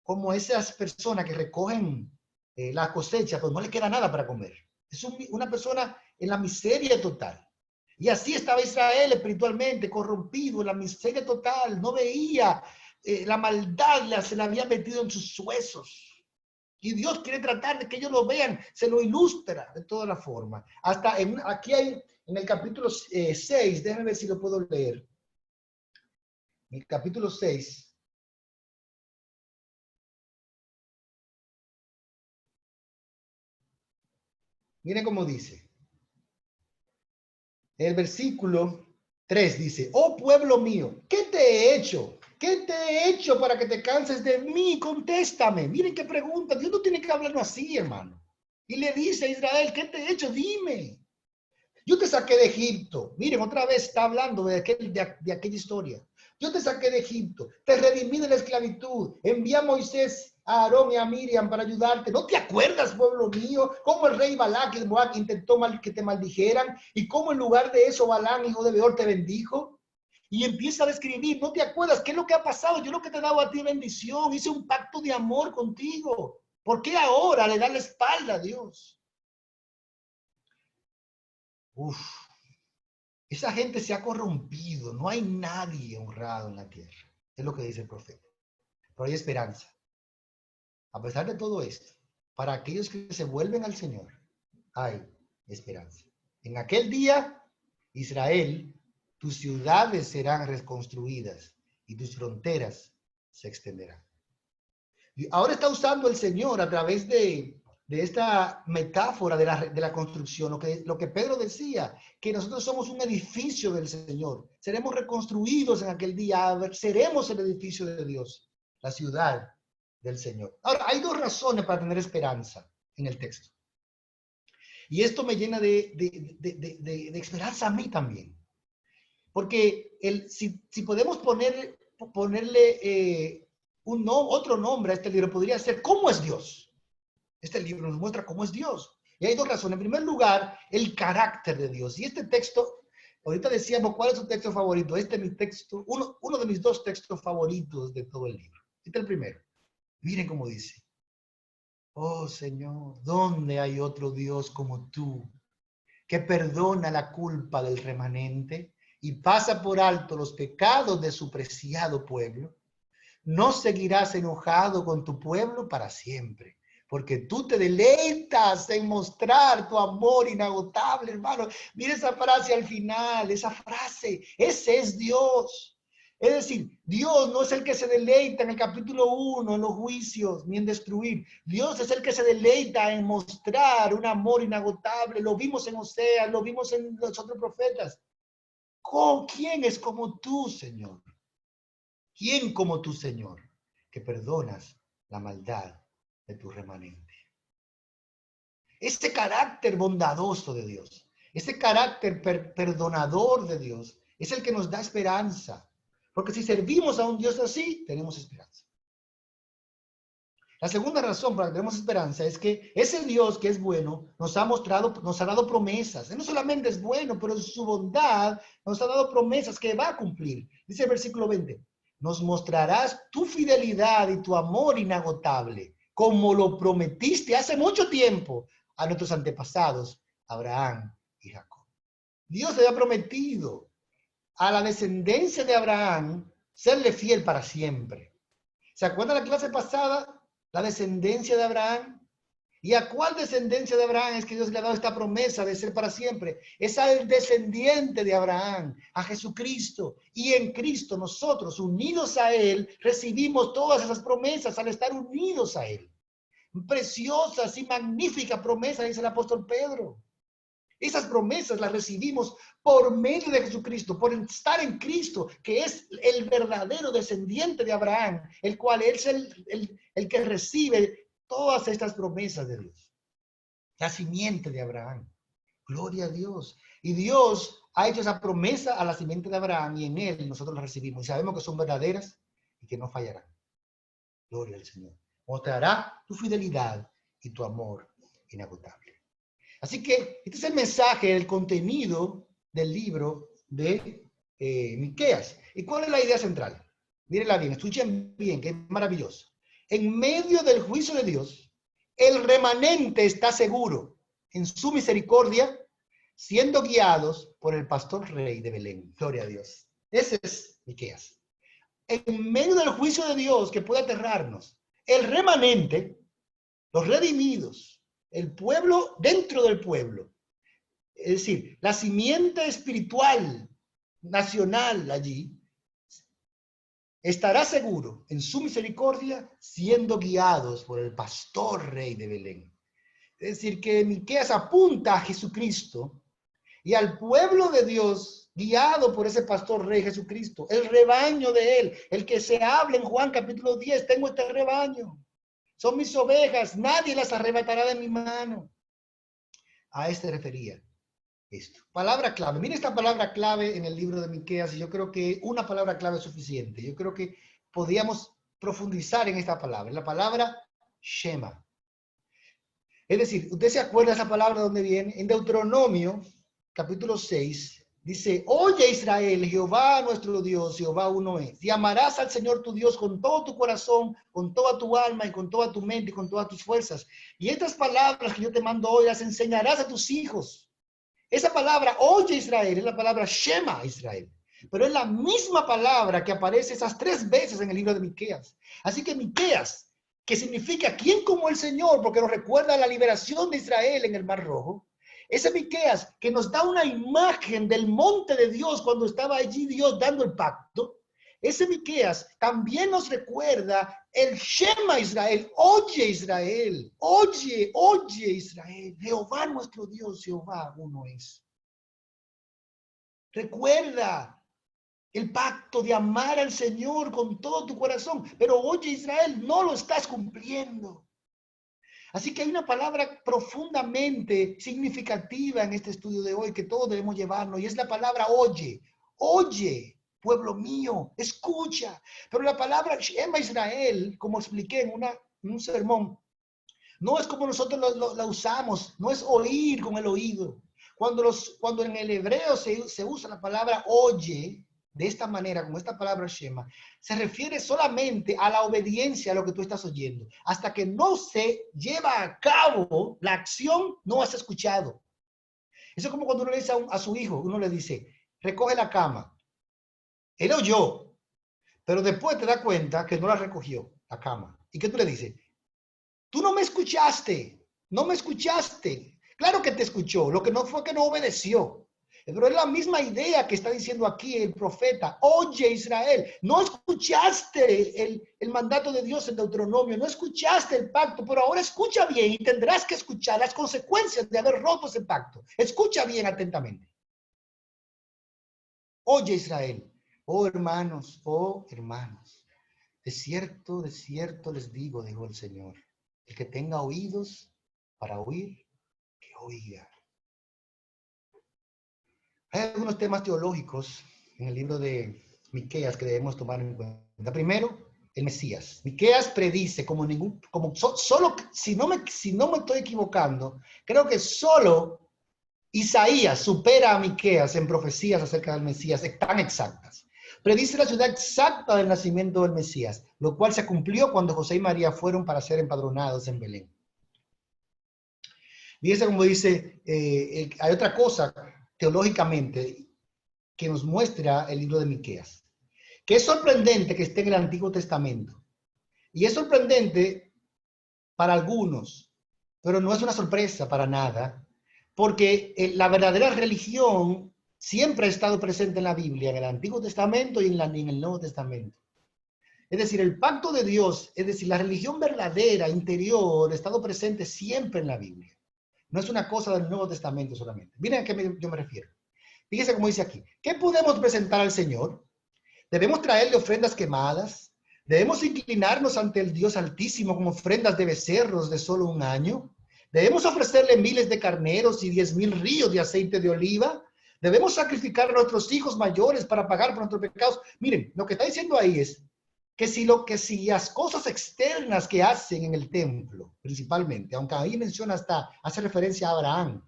como esas personas que recogen la cosecha, pero no le queda nada para comer. Es una persona en la miseria total. Y así estaba Israel espiritualmente, corrompido, en la miseria total. No veía la maldad, se la había metido en sus huesos. Y Dios quiere tratar de que ellos lo vean, se lo ilustra de toda la forma. Hasta aquí hay, en el capítulo 6, déjenme ver si lo puedo leer. En el capítulo 6. Miren cómo dice. El versículo 3 dice, oh pueblo mío, ¿qué te he hecho? ¿Qué te he hecho para que te canses de mí? Contéstame. Miren qué pregunta. Dios no tiene que hablarnos así, hermano. Y le dice a Israel, ¿qué te he hecho? Dime. Yo te saqué de Egipto. Miren, otra vez está hablando de aquella historia. Yo te saqué de Egipto, te redimí de la esclavitud, envié a Moisés, a Aarón y a Miriam para ayudarte. ¿No te acuerdas, pueblo mío, cómo el rey Balac de Moab intentó que te maldijeran y cómo en lugar de eso Balán, hijo de Beor, te bendijo? Y empieza a describir, ¿no te acuerdas qué es lo que ha pasado? Yo lo que te he dado a ti bendición, hice un pacto de amor contigo. ¿Por qué ahora le das la espalda a Dios? Uf. Esa gente se ha corrompido, no hay nadie honrado en la tierra. Es lo que dice el profeta. Pero hay esperanza. A pesar de todo esto, para aquellos que se vuelven al Señor, hay esperanza. En aquel día, Israel, tus ciudades serán reconstruidas y tus fronteras se extenderán. Y ahora está usando el Señor a través de esta metáfora de la construcción, lo que Pedro decía, que nosotros somos un edificio del Señor, seremos reconstruidos en aquel día, seremos el edificio de Dios, la ciudad del Señor. Ahora, hay dos razones para tener esperanza en el texto. Y esto me llena de esperanza a mí también. Porque si podemos ponerle otro nombre a este libro, podría ser ¿cómo es Dios? Este libro nos muestra cómo es Dios. Y hay dos razones. En primer lugar, el carácter de Dios. Y este texto, ahorita decíamos, ¿cuál es su texto favorito? Este es mi texto, uno de mis dos textos favoritos de todo el libro. Este es el primero. Miren cómo dice. Oh Señor, ¿dónde hay otro Dios como tú, que perdona la culpa del remanente y pasa por alto los pecados de su preciado pueblo? No seguirás enojado con tu pueblo para siempre, porque tú te deleitas en mostrar tu amor inagotable, hermano. Mira esa frase al final, esa frase, ese es Dios. Es decir, Dios no es el que se deleita en el capítulo 1 en los juicios, ni en destruir. Dios es el que se deleita en mostrar un amor inagotable. Lo vimos en Oseas, lo vimos en los otros profetas. ¿Con quién es como tú, Señor? ¿Quién como tú, Señor, que perdonas la maldad de tu remanente? Este carácter bondadoso de Dios, ese carácter perdonador de Dios, es el que nos da esperanza. Porque si servimos a un Dios así, tenemos esperanza. La segunda razón para que tenemos esperanza es que ese Dios que es bueno nos ha mostrado, nos ha dado promesas. Él no solamente es bueno, pero en su bondad nos ha dado promesas que va a cumplir. Dice el versículo 20, nos mostrarás tu fidelidad y tu amor inagotable, como lo prometiste hace mucho tiempo a nuestros antepasados, Abraham y Jacob. Dios le había prometido a la descendencia de Abraham serle fiel para siempre. ¿Se acuerdan la clase pasada? La descendencia de Abraham. ¿Y a cuál descendencia de Abraham es que Dios le ha dado esta promesa de ser para siempre? Es al descendiente de Abraham, a Jesucristo. Y en Cristo nosotros, unidos a Él, recibimos todas esas promesas al estar unidos a Él. Preciosas y magníficas promesas, dice el apóstol Pedro. Esas promesas las recibimos por medio de Jesucristo, por estar en Cristo, que es el verdadero descendiente de Abraham, el cual es el que recibe todas estas promesas de Dios. La simiente de Abraham. Gloria a Dios. Y Dios ha hecho esa promesa a la simiente de Abraham y en él nosotros la recibimos. Y sabemos que son verdaderas y que no fallarán. Gloria al Señor. Mostrará tu fidelidad y tu amor inagotable. Así que este es el mensaje, el contenido del libro de Miqueas. ¿Y cuál es la idea central? Mírenla bien, escuchen bien, que es maravilloso. En medio del juicio de Dios, el remanente está seguro en su misericordia, siendo guiados por el pastor rey de Belén. Gloria a Dios. Ese es Miqueas. En medio del juicio de Dios que puede aterrarnos, el remanente, los redimidos, el pueblo dentro del pueblo, es decir, la simiente espiritual nacional allí, estará seguro en su misericordia siendo guiados por el pastor rey de Belén. Es decir, que Miqueas apunta a Jesucristo y al pueblo de Dios guiado por ese pastor rey Jesucristo, el rebaño de él, el que se habla en Juan capítulo 10, tengo este rebaño, son mis ovejas, nadie las arrebatará de mi mano. A este refería esto. Palabra clave. Mira esta palabra clave en el libro de Miqueas y yo creo que una palabra clave es suficiente. Yo creo que podíamos profundizar en esta palabra. La palabra Shema. Es decir, ¿usted se acuerda de esa palabra de dónde viene? En Deuteronomio, capítulo 6, dice, oye Israel, Jehová nuestro Dios, Jehová uno es. Y amarás al Señor tu Dios con todo tu corazón, con toda tu alma y con toda tu mente y con todas tus fuerzas. Y estas palabras que yo te mando hoy las enseñarás a tus hijos. Esa palabra, oye Israel, es la palabra Shema Israel. Pero es la misma palabra que aparece esas 3 veces en el libro de Miqueas. Así que Miqueas, que significa ¿quién como el Señor? Porque nos recuerda la liberación de Israel en el Mar Rojo. Ese Miqueas que nos da una imagen del monte de Dios cuando estaba allí Dios dando el pacto. Ese Miqueas también nos recuerda el Shema Israel, oye Israel, oye, oye Israel, Jehová nuestro Dios, Jehová uno es. Recuerda el pacto de amar al Señor con todo tu corazón, pero oye Israel, no lo estás cumpliendo. Así que hay una palabra profundamente significativa en este estudio de hoy que todos debemos llevarnos y es la palabra oye, oye. Pueblo mío, escucha. Pero la palabra Shema Israel, como expliqué en un sermón, no es como nosotros la usamos, no es oír con el oído. Cuando en el hebreo se usa la palabra oye, de esta manera, como esta palabra Shema, se refiere solamente a la obediencia a lo que tú estás oyendo. Hasta que no se lleva a cabo la acción, no has escuchado. Eso es como cuando uno le dice a su hijo, uno le dice, recoge la cama. Él oyó, pero después te das cuenta que no la recogió, la cama. ¿Y qué tú le dices? Tú no me escuchaste, no me escuchaste. Claro que te escuchó, lo que no fue que no obedeció. Pero es la misma idea que está diciendo aquí el profeta. Oye Israel, no escuchaste el mandato de Dios en Deuteronomio, no escuchaste el pacto, pero ahora escucha bien y tendrás que escuchar las consecuencias de haber roto ese pacto. Escucha bien atentamente. Oye Israel, oh hermanos, de cierto les digo, dijo el Señor, el que tenga oídos para oír, que oiga. Hay algunos temas teológicos en el libro de Miqueas que debemos tomar en cuenta. Primero, el Mesías. Miqueas predice solo, si no me estoy equivocando, creo que solo Isaías supera a Miqueas en profecías acerca del Mesías, tan exactas. Predice la ciudad exacta del nacimiento del Mesías, lo cual se cumplió cuando José y María fueron para ser empadronados en Belén. Fíjense como dice, hay otra cosa teológicamente que nos muestra el libro de Miqueas, que es sorprendente que esté en el Antiguo Testamento. Y es sorprendente para algunos, pero no es una sorpresa para nada, porque la verdadera religión siempre ha estado presente en la Biblia, en el Antiguo Testamento y en el Nuevo Testamento. Es decir, el pacto de Dios, es decir, la religión verdadera, interior, ha estado presente siempre en la Biblia. No es una cosa del Nuevo Testamento solamente. Miren a qué yo me refiero. Fíjense cómo dice aquí. ¿Qué podemos presentar al Señor? Debemos traerle ofrendas quemadas. Debemos inclinarnos ante el Dios Altísimo como ofrendas de becerros de solo un año. Debemos ofrecerle miles de carneros y 10,000 ríos de aceite de oliva. Debemos sacrificar a nuestros hijos mayores para pagar por nuestros pecados. Miren, lo que está diciendo ahí es que si las cosas externas que hacen en el templo, principalmente, aunque ahí menciona hace referencia a Abraham,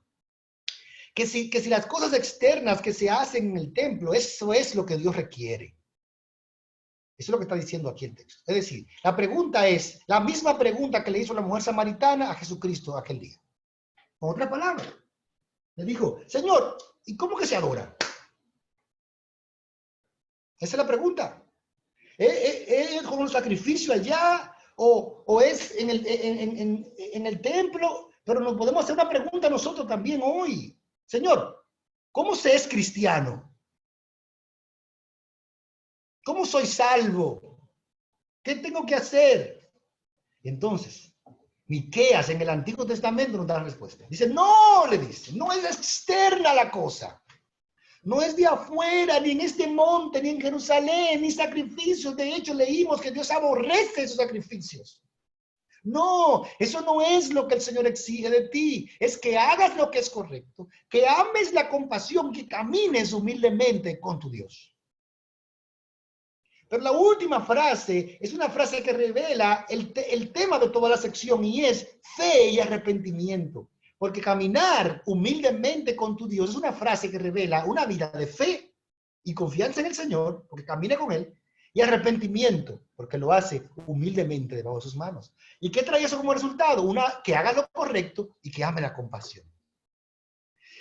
que si las cosas externas que se hacen en el templo, eso es lo que Dios requiere. Eso es lo que está diciendo aquí el texto. Es decir, la pregunta es la misma pregunta que le hizo la mujer samaritana a Jesucristo aquel día. Con otra palabra, le dijo, Señor, ¿y cómo que se adora? Esa es la pregunta. ¿Es con un sacrificio allá o es en el templo? Pero nos podemos hacer una pregunta nosotros también hoy. Señor, ¿cómo se es cristiano? ¿Cómo soy salvo? ¿Qué tengo que hacer? Entonces, Miqueas en el Antiguo Testamento nos da la respuesta. Dice, no, le dice, no es externa la cosa. No es de afuera, ni en este monte, ni en Jerusalén, ni sacrificios. De hecho, leímos que Dios aborrece esos sacrificios. No, eso no es lo que el Señor exige de ti. Es que hagas lo que es correcto, que ames la compasión, que camines humildemente con tu Dios. Pero la última frase es una frase que revela el tema de toda la sección y es fe y arrepentimiento. Porque caminar humildemente con tu Dios es una frase que revela una vida de fe y confianza en el Señor, porque camina con Él, y arrepentimiento, porque lo hace humildemente debajo de sus manos. ¿Y qué trae eso como resultado? Que haga lo correcto y que ame la compasión.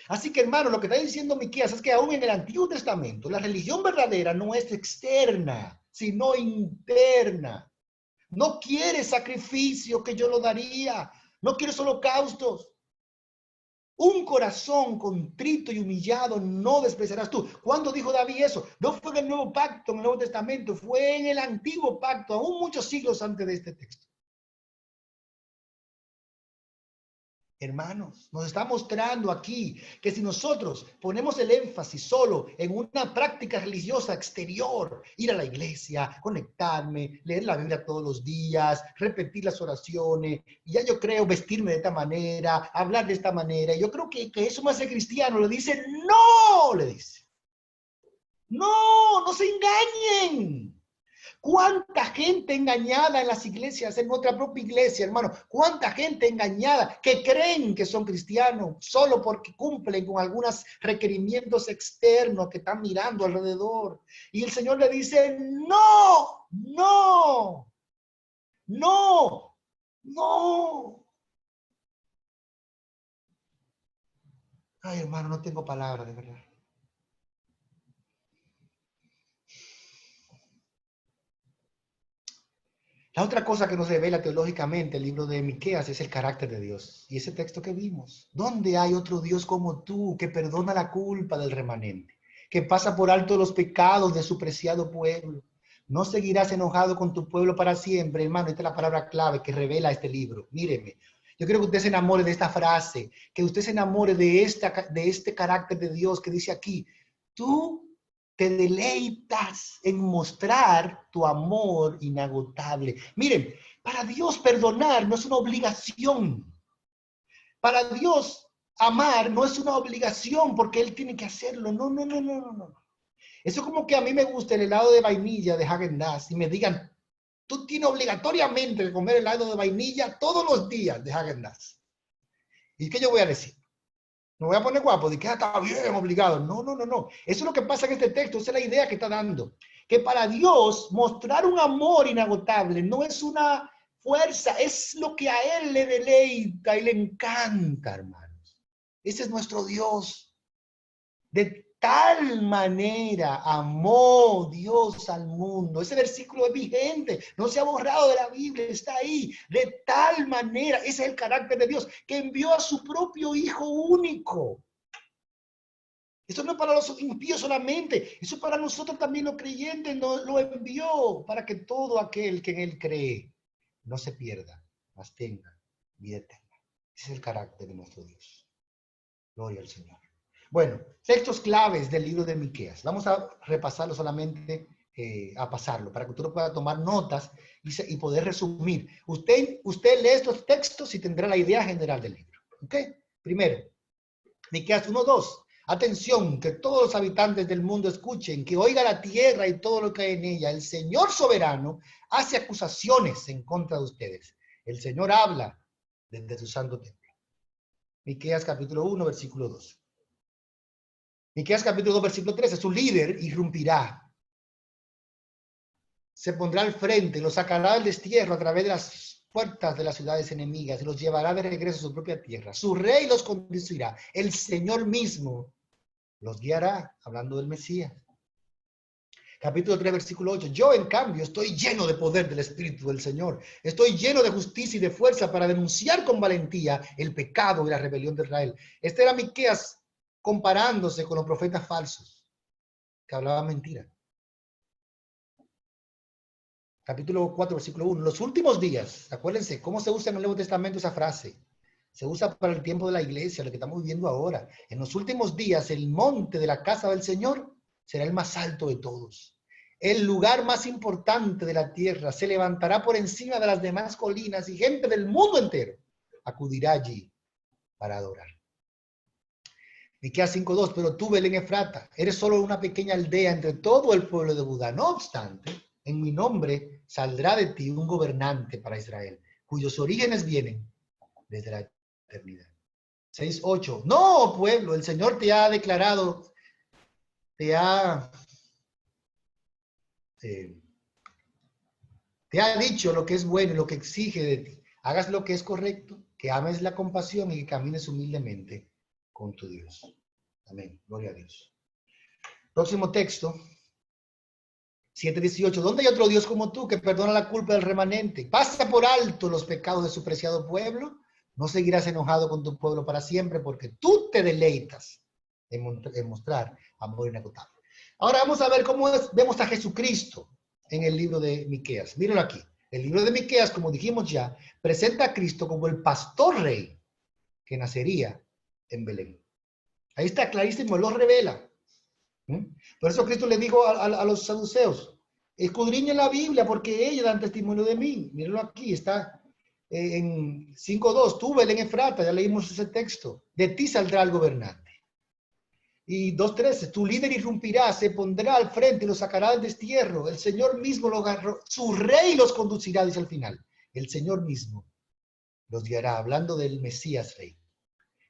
Así que, hermano, lo que está diciendo Miqueas es que aún en el Antiguo Testamento, la religión verdadera no es externa, sino interna. No quiere sacrificio que yo lo daría. No quiere holocaustos. Un corazón contrito y humillado no despreciarás tú. ¿Cuándo dijo David eso? No fue en el Nuevo Pacto, en el Nuevo Testamento, fue en el Antiguo Pacto, aún muchos siglos antes de este texto. Hermanos, nos está mostrando aquí que si nosotros ponemos el énfasis solo en una práctica religiosa exterior, ir a la iglesia, conectarme, leer la Biblia todos los días, repetir las oraciones, y ya yo creo vestirme de esta manera, hablar de esta manera, yo creo que eso me hace cristiano. Le dice, no, le dice, no se engañen. ¿Cuánta gente engañada en las iglesias, en nuestra propia iglesia, hermano? ¿Cuánta gente engañada que creen que son cristianos solo porque cumplen con algunos requerimientos externos que están mirando alrededor? Y el Señor le dice, no, no, no, no. Ay, hermano, no tengo palabras, de verdad. La otra cosa que nos revela teológicamente el libro de Miqueas es el carácter de Dios. Y ese texto que vimos, ¿dónde hay otro Dios como tú que perdona la culpa del remanente, que pasa por alto los pecados de su preciado pueblo? No seguirás enojado con tu pueblo para siempre, hermano. Esta es la palabra clave que revela este libro. Míreme, yo quiero que usted se enamore de esta frase, que usted se enamore de este carácter de Dios que dice aquí, tú te deleitas en mostrar tu amor inagotable. Miren, para Dios perdonar no es una obligación. Para Dios amar no es una obligación porque Él tiene que hacerlo. No, no, no, no, no, no. Eso es como que a mí me gusta el helado de vainilla de Häagen-Dazs y me digan, Tú tienes obligatoriamente que comer helado de vainilla todos los días de Häagen-Dazs. ¿Y qué yo voy a decir? Me voy a poner guapo, de que está bien, obligado. No, no, no, no. Eso es lo que pasa en este texto, esa es la idea que está dando. Que para Dios mostrar un amor inagotable no es una fuerza, es lo que a Él le deleita y le encanta, hermanos. Ese es nuestro Dios. De tal manera amó Dios al mundo. Ese versículo es vigente, no se ha borrado de la Biblia, está ahí. De tal manera, ese es el carácter de Dios, que envió a su propio Hijo único. Esto no es para los impíos solamente, eso es para nosotros también los creyentes. Lo envió para que todo aquel que en Él cree no se pierda, mas tenga vida eterna. Ese es el carácter de nuestro Dios. Gloria al Señor. Bueno, textos claves del libro de Miqueas. Vamos a repasarlo solamente, a pasarlo, para que usted pueda tomar notas y poder resumir. Usted lee estos textos y tendrá la idea general del libro. ¿Ok? Primero, Miqueas 1:2. Atención, que todos los habitantes del mundo escuchen, que oiga la tierra y todo lo que hay en ella. El Señor soberano hace acusaciones en contra de ustedes. El Señor habla desde su santo templo. Miqueas capítulo 1, versículo 2. Miqueas capítulo 2, versículo 13, su líder irrumpirá, se pondrá al frente, los sacará del destierro a través de las puertas de las ciudades enemigas y los llevará de regreso a su propia tierra. Su rey los conducirá, el Señor mismo los guiará, hablando del Mesías. Capítulo 3, versículo 8. Yo, en cambio, estoy lleno de poder del Espíritu del Señor. Estoy lleno de justicia y de fuerza para denunciar con valentía el pecado y la rebelión de Israel. Este era Miqueas comparándose con los profetas falsos que hablaban mentira. Capítulo 4, versículo 1. Los últimos días, acuérdense cómo se usa en el Nuevo Testamento esa frase. Se usa para el tiempo de la iglesia, lo que estamos viviendo ahora. En los últimos días, el monte de la casa del Señor será el más alto de todos. El lugar más importante de la tierra se levantará por encima de las demás colinas y gente del mundo entero acudirá allí para adorar. Miqueas 5:2, pero tú, Belén Efrata, eres solo una pequeña aldea entre todo el pueblo de Judá. No obstante, en mi nombre saldrá de ti un gobernante para Israel, cuyos orígenes vienen desde la eternidad. 6:8, no, pueblo, el Señor te ha declarado, te ha dicho lo que es bueno y lo que exige de ti. Hagas lo que es correcto, que ames la compasión y que camines humildemente con tu Dios. Amén. Gloria a Dios. Próximo texto. 7:18. ¿Dónde hay otro Dios como tú que perdona la culpa del remanente? Pasa por alto los pecados de su preciado pueblo. No seguirás enojado con tu pueblo para siempre porque tú te deleitas en mostrar amor inagotable. Ahora vamos a ver cómo vemos a Jesucristo en el libro de Miqueas. Mírenlo aquí. El libro de Miqueas, como dijimos ya, presenta a Cristo como el pastor rey que nacería en Belén. Ahí está clarísimo, lo revela. Por eso Cristo le dijo a los saduceos, escudriñen la Biblia porque ellos dan testimonio de mí. Mírenlo aquí, está en 5:2. Tú, Belén Efrata, ya leímos ese texto. De ti saldrá el gobernante. Y 2:13, tu líder irrumpirá, se pondrá al frente y los sacará del destierro. El Señor mismo los agarró, su rey los conducirá, dice al final. El Señor mismo los guiará, hablando del Mesías rey.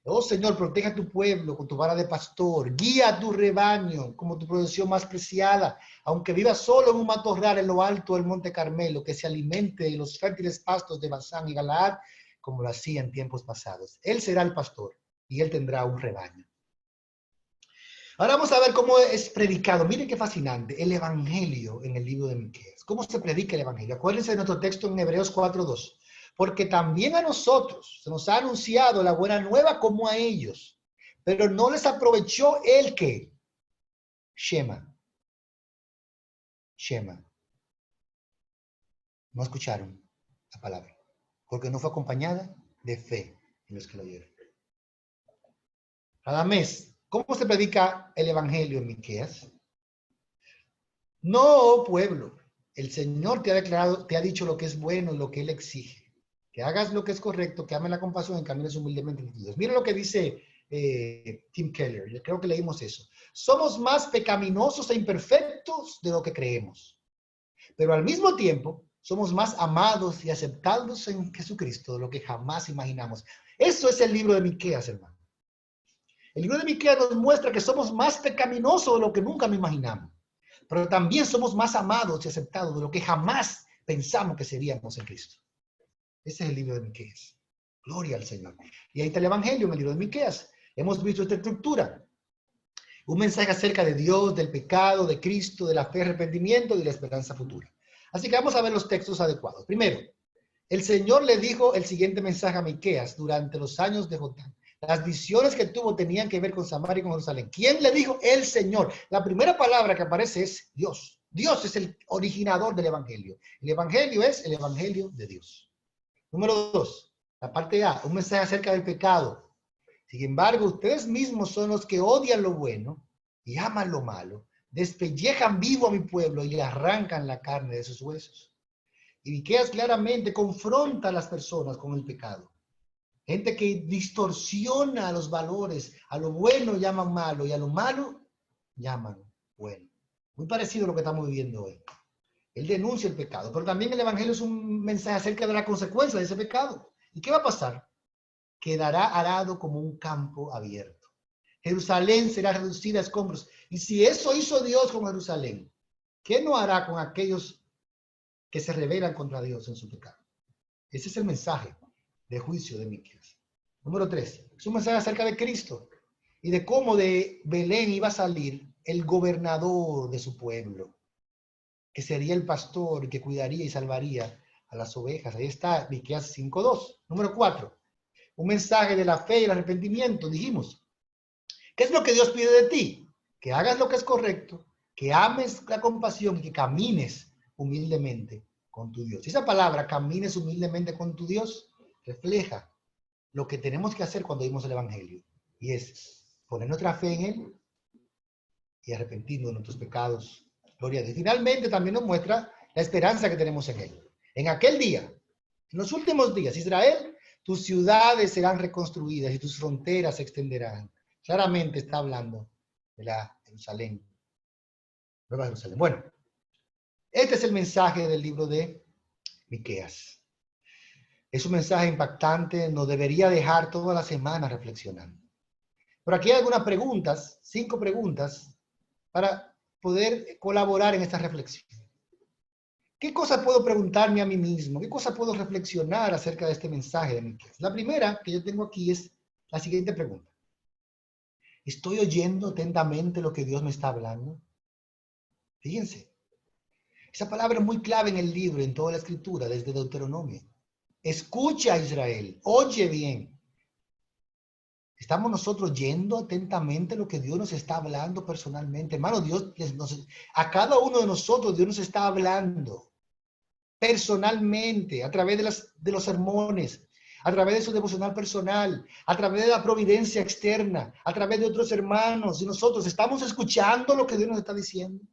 Oh Señor, protege a tu pueblo con tu vara de pastor, guía a tu rebaño como tu posesión más preciada, aunque viva solo en un matorral en lo alto del monte Carmelo, que se alimente de los fértiles pastos de Basán y Galaad, como lo hacía en tiempos pasados. Él será el pastor y él tendrá un rebaño. Ahora vamos a ver cómo es predicado. Miren qué fascinante, el evangelio en el libro de Miqueas. ¿Cómo se predica el evangelio? Acuérdense de nuestro texto en Hebreos 4:2. Porque también a nosotros se nos ha anunciado la buena nueva como a ellos, pero no les aprovechó el que Shema. No escucharon la palabra, porque no fue acompañada de fe en los que lo oyeron. Radamés, ¿cómo se predica el evangelio en Miqueas? No, pueblo, el Señor te ha declarado, te ha dicho lo que es bueno y lo que Él exige. Que hagas lo que es correcto, que ames la compasión y camines humildemente con Dios. Mira lo que dice Tim Keller, yo creo que leímos eso. Somos más pecaminosos e imperfectos de lo que creemos, pero al mismo tiempo somos más amados y aceptados en Jesucristo de lo que jamás imaginamos. Eso es el libro de Miqueas, hermano. El libro de Miqueas nos muestra que somos más pecaminosos de lo que nunca nos imaginamos, pero también somos más amados y aceptados de lo que jamás pensamos que seríamos en Cristo. Ese es el libro de Miqueas. Gloria al Señor. Y ahí está el Evangelio en el libro de Miqueas. Hemos visto esta estructura. Un mensaje acerca de Dios, del pecado, de Cristo, de la fe, arrepentimiento y de la esperanza futura. Así que vamos a ver los textos adecuados. Primero, el Señor le dijo el siguiente mensaje a Miqueas durante los años de Jotam. Las visiones que tuvo tenían que ver con Samaria y con Jerusalén. ¿Quién le dijo? El Señor. La primera palabra que aparece es Dios. Dios es el originador del Evangelio. El Evangelio es el Evangelio de Dios. Número 2, la parte A, un mensaje acerca del pecado. Sin embargo, ustedes mismos son los que odian lo bueno y aman lo malo. Despellejan vivo a mi pueblo y le arrancan la carne de sus huesos. Y Miqueas claramente confronta a las personas con el pecado. Gente que distorsiona los valores. A lo bueno llaman malo y a lo malo llaman bueno. Muy parecido a lo que estamos viviendo hoy. Él denuncia el pecado, pero también el Evangelio es un mensaje acerca de la consecuencia de ese pecado. ¿Y qué va a pasar? Quedará arado como un campo abierto. Jerusalén será reducida a escombros. Y si eso hizo Dios con Jerusalén, ¿qué no hará con aquellos que se rebelan contra Dios en su pecado? Ese es el mensaje de juicio de Miqueas. Número 3, es un mensaje acerca de Cristo y de cómo de Belén iba a salir el gobernador de su pueblo, que sería el pastor que cuidaría y salvaría a las ovejas. Ahí está Miqueas 5:2. Número 4, un mensaje de la fe y el arrepentimiento. Dijimos, ¿qué es lo que Dios pide de ti? Que hagas lo que es correcto, que ames la compasión y que camines humildemente con tu Dios. Esa palabra, camines humildemente con tu Dios, refleja lo que tenemos que hacer cuando oímos el Evangelio. Y es poner nuestra fe en Él y arrepentirnos de nuestros pecados. Gloria a Dios. Y finalmente también nos muestra la esperanza que tenemos en Él. En aquel día, en los últimos días, Israel, tus ciudades serán reconstruidas y tus fronteras se extenderán. Claramente está hablando de la Jerusalén, Nueva Jerusalén. Bueno, este es el mensaje del libro de Miqueas. Es un mensaje impactante, nos debería dejar toda la semana reflexionando. Pero aquí hay algunas preguntas, 5 preguntas, para poder colaborar en esta reflexión. ¿Qué cosa puedo preguntarme a mí mismo? ¿Qué cosa puedo reflexionar acerca de este mensaje de Miqueas? La primera que yo tengo aquí es la siguiente pregunta. ¿Estoy oyendo atentamente lo que Dios me está hablando? Fíjense, esa palabra es muy clave en el libro, en toda la escritura, desde Deuteronomio. Escucha, Israel, oye bien. ¿Estamos nosotros oyendo atentamente lo que Dios nos está hablando personalmente? Hermano, a cada uno de nosotros Dios nos está hablando personalmente, a través de los sermones, a través de su devocional personal, a través de la providencia externa, a través de otros hermanos. Y nosotros estamos escuchando lo que Dios nos está diciendo.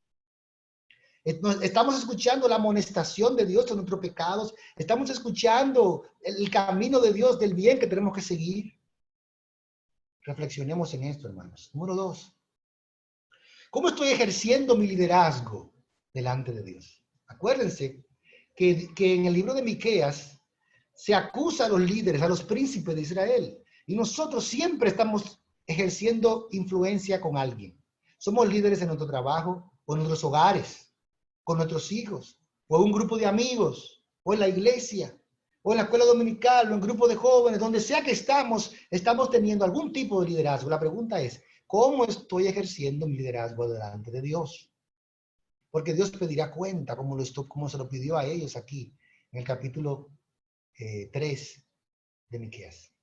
Estamos escuchando la amonestación de Dios de nuestros pecados. Estamos escuchando el camino de Dios, del bien que tenemos que seguir. Reflexionemos en esto, hermanos. Número 2. ¿Cómo estoy ejerciendo mi liderazgo delante de Dios? Acuérdense que en el libro de Miqueas se acusa a los líderes, a los príncipes de Israel. Y nosotros siempre estamos ejerciendo influencia con alguien. Somos líderes en nuestro trabajo, o en nuestros hogares, con nuestros hijos, o en un grupo de amigos, o en la iglesia, o en la escuela dominical, o en grupo de jóvenes, donde sea que estamos teniendo algún tipo de liderazgo. La pregunta es, ¿cómo estoy ejerciendo mi liderazgo delante de Dios? Porque Dios pedirá cuenta, como se lo pidió a ellos aquí, en el capítulo 3 de Miqueas.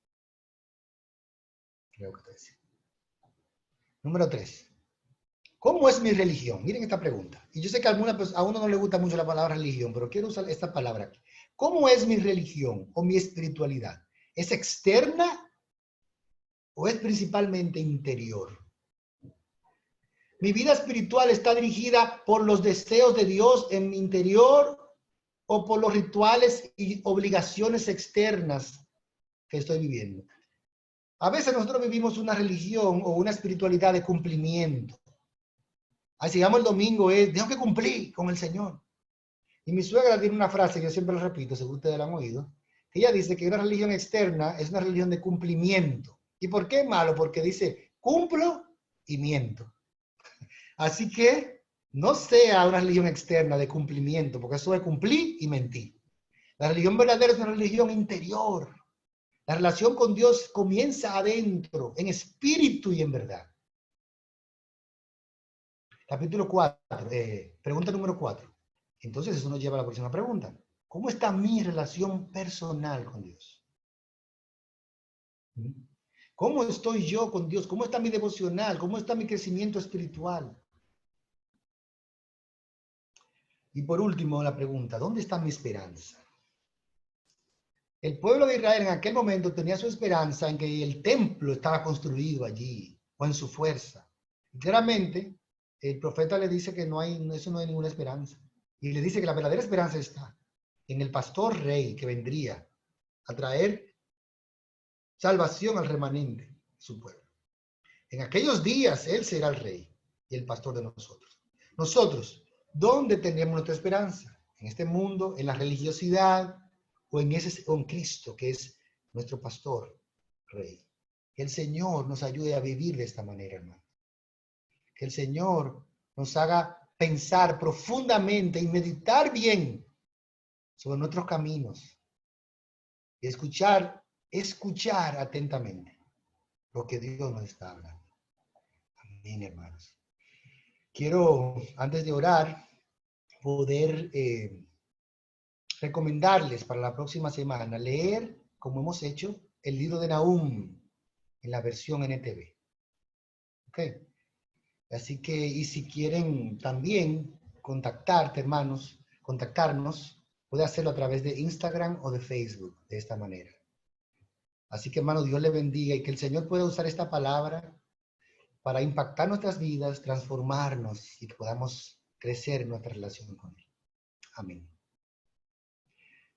Creo que está diciendo. Número 3. ¿Cómo es mi religión? Miren esta pregunta. Y yo sé que a uno no le gusta mucho la palabra religión, pero quiero usar esta palabra aquí. ¿Cómo es mi religión o mi espiritualidad? ¿Es externa o es principalmente interior? ¿Mi vida espiritual está dirigida por los deseos de Dios en mi interior o por los rituales y obligaciones externas que estoy viviendo? A veces nosotros vivimos una religión o una espiritualidad de cumplimiento. Así llegamos el domingo, tengo que cumplir con el Señor. Y mi suegra tiene una frase que yo siempre la repito, según ustedes la han oído, que ella dice que una religión externa es una religión de cumplimiento. ¿Y por qué es malo? Porque dice, cumplo y miento. Así que no sea una religión externa de cumplimiento, porque eso es cumplir y mentir. La religión verdadera es una religión interior. La relación con Dios comienza adentro, en espíritu y en verdad. Capítulo 4, pregunta número 4. Entonces eso nos lleva a la próxima pregunta. ¿Cómo está mi relación personal con Dios? ¿Cómo estoy yo con Dios? ¿Cómo está mi devocional? ¿Cómo está mi crecimiento espiritual? Y por último, la pregunta, ¿dónde está mi esperanza? El pueblo de Israel en aquel momento tenía su esperanza en que el templo estaba construido allí, o en su fuerza. Y claramente, el profeta le dice que eso no hay ninguna esperanza. Y le dice que la verdadera esperanza está en el pastor rey que vendría a traer salvación al remanente de su pueblo. En aquellos días Él será el rey y el pastor de nosotros. Nosotros, ¿dónde tenemos nuestra esperanza? ¿En este mundo, en la religiosidad o en Cristo, que es nuestro pastor rey? Que el Señor nos ayude a vivir de esta manera, hermano. Que el Señor nos haga pensar profundamente y meditar bien sobre nuestros caminos y escuchar atentamente lo que Dios nos está hablando. Amén, hermanos. Quiero, antes de orar, poder recomendarles para la próxima semana leer, como hemos hecho, el libro de Nahum en la versión NTV. ¿Ok? Así que, y si quieren también contactarnos, puede hacerlo a través de Instagram o de Facebook, de esta manera. Así que, hermano, Dios le bendiga y que el Señor pueda usar esta palabra para impactar nuestras vidas, transformarnos y que podamos crecer en nuestra relación con Él. Amén.